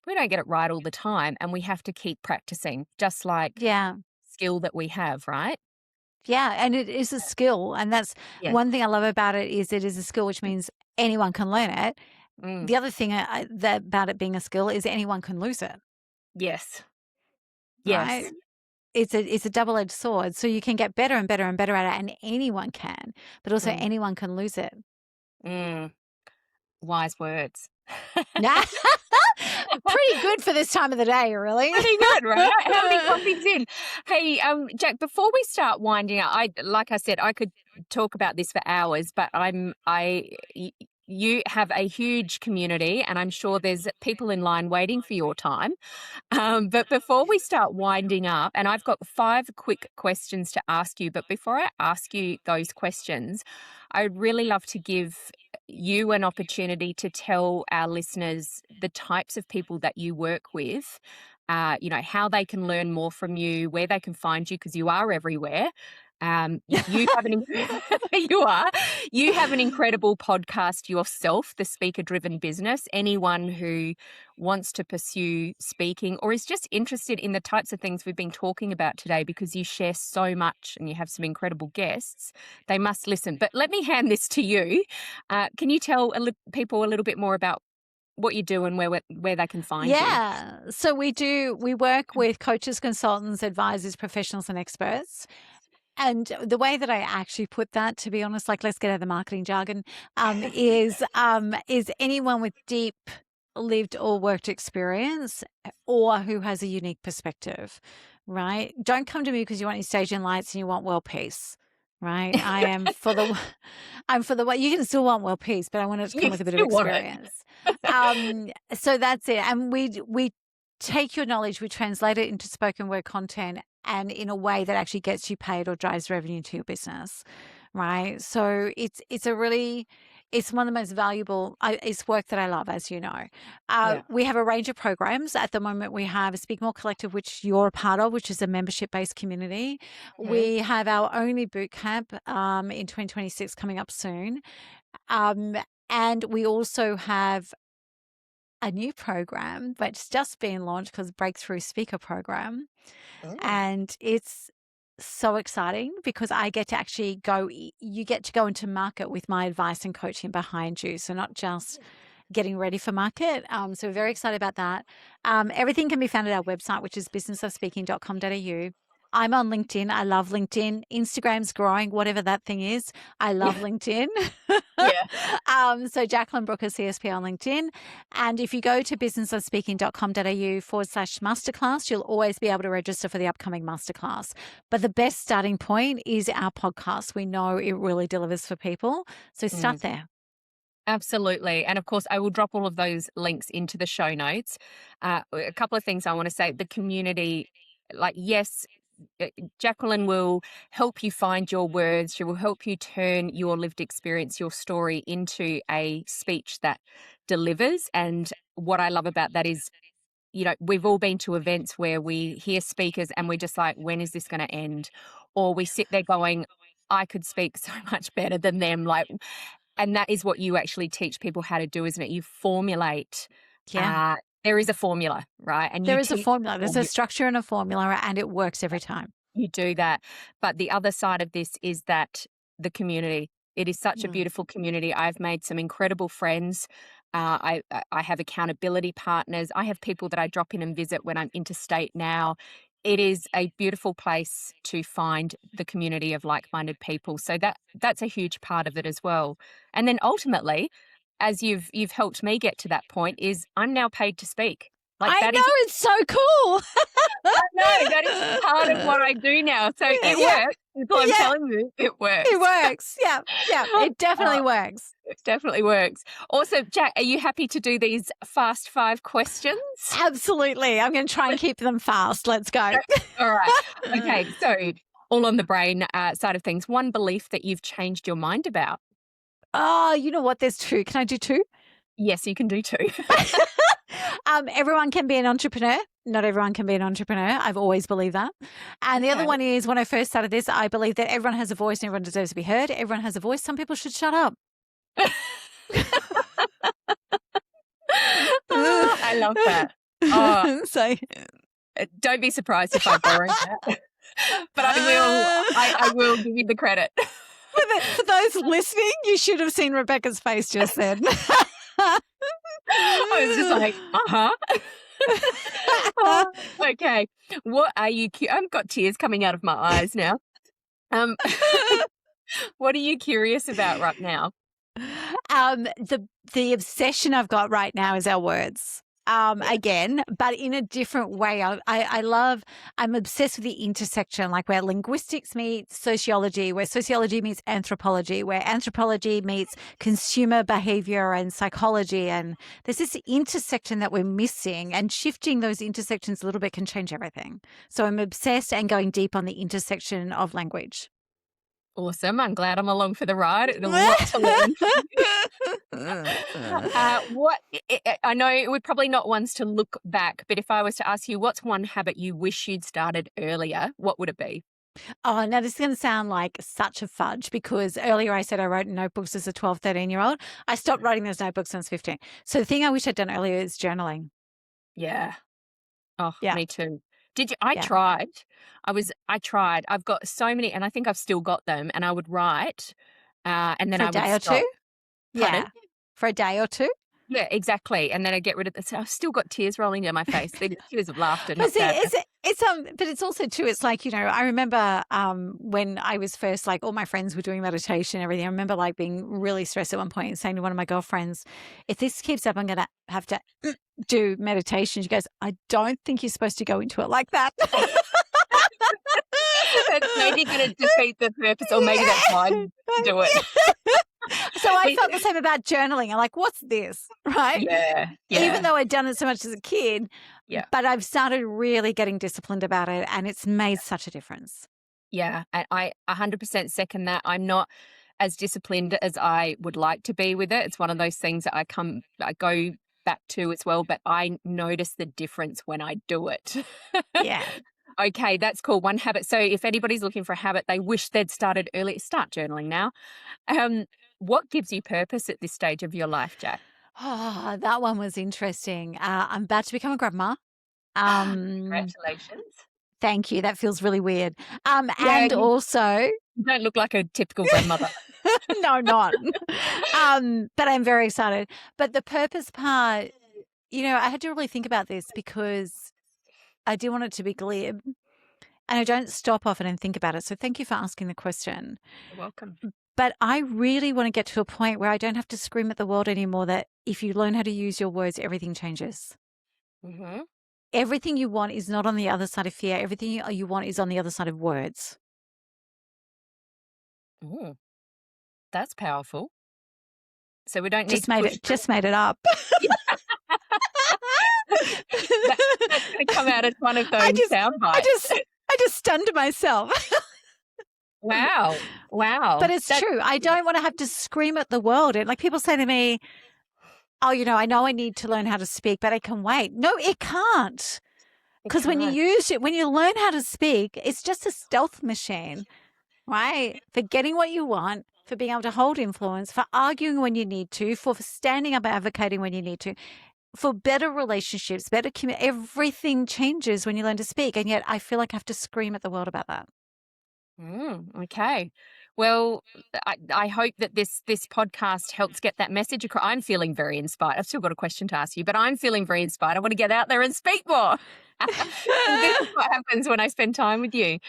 We don't get it right all the time, and we have to keep practicing, just like Yeah. skill that we have, right? Yeah, and it is a skill, and that's Yes. one thing I love about it is a skill, which means anyone can learn it. Mm. The other thing that about it being a skill is anyone can lose it, Yes. right? Yes. It's a double-edged sword, so you can get better and better and better at it, and anyone can, but also Mm. anyone can lose it. Mm. Wise words. Pretty good for this time of the day, really. Pretty good, right? How many coffees in? Hey, Jacq, before we start winding up, like I said, I could talk about this for hours, but you have a huge community, and I'm sure there's people in line waiting for your time. But before we start winding up, and I've got 5 quick questions to ask you, but before I ask you those questions, I'd really love to give you an opportunity to tell our listeners the types of people that you work with, how they can learn more from you, where they can find you, because you are everywhere. You have an you are. You have an incredible podcast yourself, The Speaker Driven Business. Anyone who wants to pursue speaking or is just interested in the types of things we've been talking about today, because you share so much and you have some incredible guests, they must listen. But let me hand this to you. Can you tell people a little bit more about what you do and where they can find you? Yeah. So we work with coaches, consultants, advisors, professionals, and experts. And the way that I actually put that, to be honest, like let's get out of the marketing jargon, is anyone with deep lived or worked experience or who has a unique perspective, right? Don't come to me because you want your stage and lights and you want world peace, right? I'm for the way you can still want world peace, but I want it to come You with a bit of still want it. experience. So that's it. And we take your knowledge, we translate it into spoken word content and in a way that actually gets you paid or drives revenue to your business, right? So it's one of the most valuable, it's work that I love, as you know. Yeah. We have a range of programs. At the moment, we have a Speak More Collective, which you're a part of, which is a membership-based community. Mhm. We have our only boot camp in 2026 coming up soon. And we also have a new program that's just been launched called Breakthrough Speaker Program. Oh. And it's so exciting because I get to actually you get to go into market with my advice and coaching behind you. So not just getting ready for market. So we're very excited about that. Everything can be found at our website, which is businessofspeaking.com.au. I'm on LinkedIn. I love LinkedIn. Instagram's growing, whatever that thing is. I love LinkedIn. Yeah. So Jacqueline Brooker, CSP on LinkedIn. And if you go to businessofspeaking.com.au/masterclass, you'll always be able to register for the upcoming masterclass. But the best starting point is our podcast. We know it really delivers for people. So start Mm. there. Absolutely. And of course, I will drop all of those links into the show notes. A couple of things I want to say. The community, yes, Jacqueline will help you find your words. She will help you turn your lived experience, your story into a speech that delivers. And what I love about that is, we've all been to events where we hear speakers and we're just like, when is this going to end? Or we sit there going, I could speak so much better than them. And that is what you actually teach people how to do, isn't it? You formulate. Yeah. There is a formula, right? And you There is a teach formula. There's a formula. structure and a formula, and it works every time. You do that. But the other side of this is that the community. It is such a Mm. beautiful community. I've made some incredible friends. I have accountability partners. I have people that I drop in and visit when I'm interstate now. It is a beautiful place to find the community of like-minded people. So that's a huge part of it as well. And then ultimately, as you've helped me get to that point, is I'm now paid to speak. Like I that know, is it's so cool. I know that is part of what I do now. So it Yeah. works. That's all I'm Yeah. telling you. It works. It works. Yeah. Yeah. It definitely works. It definitely works. Also, Jacq, are you happy to do these fast 5 questions? Absolutely. I'm going to try and keep them fast. Let's go. All right. Okay. So all on the brain side of things. One belief that you've changed your mind about. Oh, you know what? There's 2. Can I do 2? Yes, you can do too. Everyone can be an entrepreneur. Not everyone can be an entrepreneur. I've always believed that. And the other Okay. one is when I first started this, I believe that everyone has a voice and everyone deserves to be heard. Everyone has a voice. Some people should shut up. I love that. Oh, So don't be surprised if I borrow that. But I will give you the credit. for those listening, you should have seen Rebecca's face just then. I was just like, Oh, okay. What are you I've got tears coming out of my eyes now. Um, what are you curious about right now? The obsession I've got right now is our words. Again, but in a different way. I'm obsessed with the intersection, like where linguistics meets sociology, where sociology meets anthropology, where anthropology meets consumer behavior and psychology. And there's this intersection that we're missing, and shifting those intersections a little bit can change everything. So I'm obsessed and going deep on the intersection of language. Awesome. I'm glad I'm along for the ride. A lot to learn. I know we're probably not ones to look back, but if I was to ask you what's one habit you wish you'd started earlier, what would it be? Oh, now this is going to sound like such a fudge because earlier I said I wrote notebooks as a 12, 13-year-old. I stopped writing those notebooks when I was 15. So the thing I wish I'd done earlier is journaling. Yeah. Oh, Yeah. me too. Did you? I Yeah. tried. I tried. I've got so many, and I think I've still got them. And I would write, and then For I a would day or stop. two? Pardon? Yeah. For a day or two? Yeah, exactly. And then I get rid of this. I've still got tears rolling down my face. They're tears of laughter, But not see, sadness. but it's also too, it's like, I remember when I was first, like all my friends were doing meditation and everything. I remember like being really stressed at one point and saying to one of my girlfriends, if this keeps up, I'm going to have to do meditation. She goes, I don't think you're supposed to go into it like that. That's maybe going to defeat the purpose, or maybe that's why I do it. So I felt the same about journaling. I'm like, what's this? Right? Yeah. Even though I'd done it so much as a kid, Yeah. but I've started really getting disciplined about it, and it's made such a difference. Yeah, and I 100% second that. I'm not as disciplined as I would like to be with it. It's one of those things that I go back to as well, but I notice the difference when I do it. Yeah. Okay, that's cool. One habit. So if anybody's looking for a habit they wish they'd started early, start journaling now. What gives you purpose at this stage of your life, Jacq? Oh, that one was interesting. I'm about to become a grandma. Congratulations. Thank you. That feels really weird. Yeah, And you also, don't look like a typical grandmother. no, not. But I'm very excited. But the purpose part, I had to really think about this because I do want it to be glib, and I don't stop often and think about it. So thank you for asking the question. You're welcome. But I really want to get to a point where I don't have to scream at the world anymore that if you learn how to use your words, everything changes. Mm-hmm. Everything you want is not on the other side of fear. Everything you want is on the other side of words. Ooh, that's powerful. So we don't need Just to made push it. Just made it up. That's going to come out as one of those sound I bites. just stunned myself. Wow. But it's true. I don't want to have to scream at the world. And like people say to me, oh, I know I need to learn how to speak, but I can wait. No, it can't. Because when you learn how to speak, it's just a stealth machine, right? For getting what you want, for being able to hold influence, for arguing when you need to, for standing up and advocating when you need to, for better relationships, better everything changes when you learn to speak. And yet I feel like I have to scream at the world about that. Okay. Well, I hope that this podcast helps get that message across. I'm feeling very inspired. I've still got a question to ask you, but I'm feeling very inspired. I want to get out there and speak more. This is what happens when I spend time with you.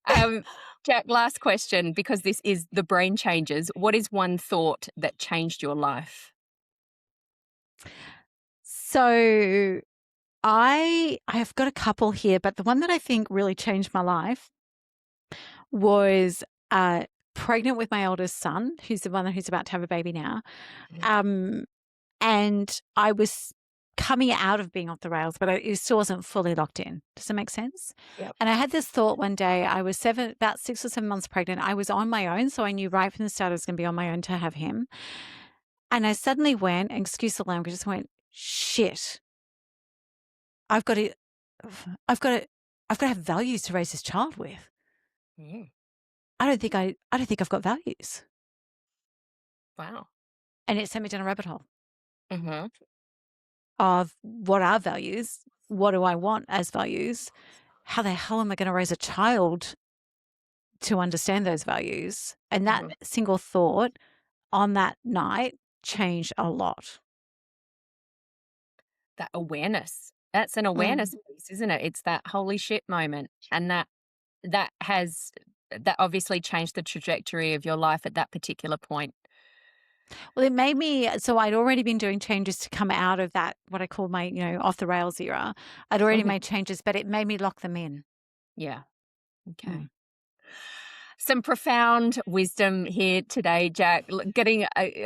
Jacq, last question, because this is the Brain Changes. What is one thought that changed your life? So I have got a couple here, but the one that I think really changed my life was pregnant with my oldest son, who's the one who's about to have a baby now. And I was coming out of being off the rails, but it still wasn't fully locked in. Does that make sense? Yep. And I had this thought one day. I was about 6 or 7 months pregnant. I was on my own, so I knew right from the start I was going to be on my own to have him. And I suddenly went, and excuse the language, just went, shit. I've got to have values to raise this child with. Mm. I don't think I've got values. Wow. And it sent me down a rabbit hole Mm-hmm. of what are values? What do I want as values? How the hell am I going to raise a child to understand those values? And that Mm-hmm. single thought on that night changed a lot. That awareness. That's an awareness piece, isn't it? It's that holy shit moment. And that obviously changed the trajectory of your life at that particular point. Well, it made me, so I'd already been doing changes to come out of that, what I call my, off the rails era. I'd already Mhm. made changes, but it made me lock them in. Yeah. Okay. Mm. Some profound wisdom here today, Jacq.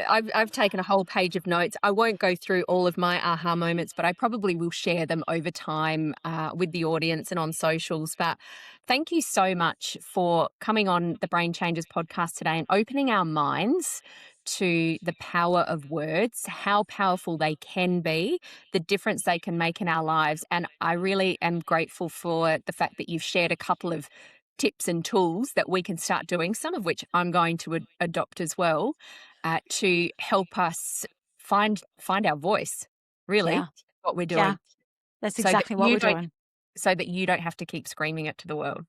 I've taken a whole page of notes. I won't go through all of my aha moments, but I probably will share them over time with the audience and on socials. But thank you so much for coming on the Brain Changes podcast today and opening our minds to the power of words, how powerful they can be, the difference they can make in our lives. And I really am grateful for the fact that you've shared a couple of tips and tools that we can start doing, some of which I'm going to adopt as well, to help us find our voice, really, Yeah. what we're Yeah. doing, That's so that exactly what we're doing. you don't have to keep screaming it to the world.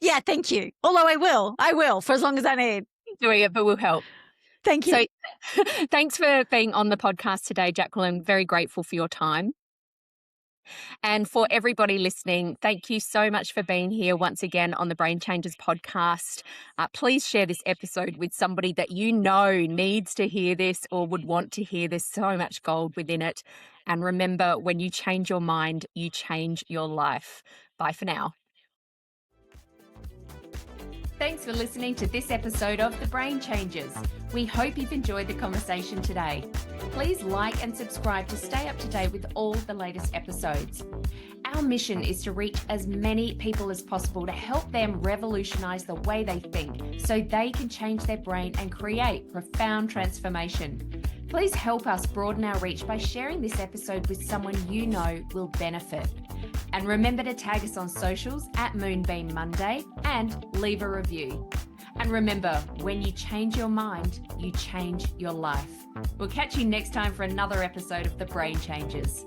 Yeah. Thank you. Although I will for as long as I need. Doing it, but we'll help. Thank So you. thanks for being on the podcast today, Jacqueline. Very grateful for your time. And for everybody listening, thank you so much for being here once again on the Brain Changes podcast. Please share this episode with somebody that you know needs to hear this or would want to hear. There's so much gold within it. And remember, when you change your mind, you change your life. Bye for now. Thanks for listening to this episode of The Brain Changes. We hope you've enjoyed the conversation today. Please like and subscribe to stay up to date with all the latest episodes. Our mission is to reach as many people as possible to help them revolutionize the way they think so they can change their brain and create profound transformation. Please help us broaden our reach by sharing this episode with someone you know will benefit. And remember to tag us on socials at Moonbeam Monday and leave a review. And remember, when you change your mind, you change your life. We'll catch you next time for another episode of The Brain Changes.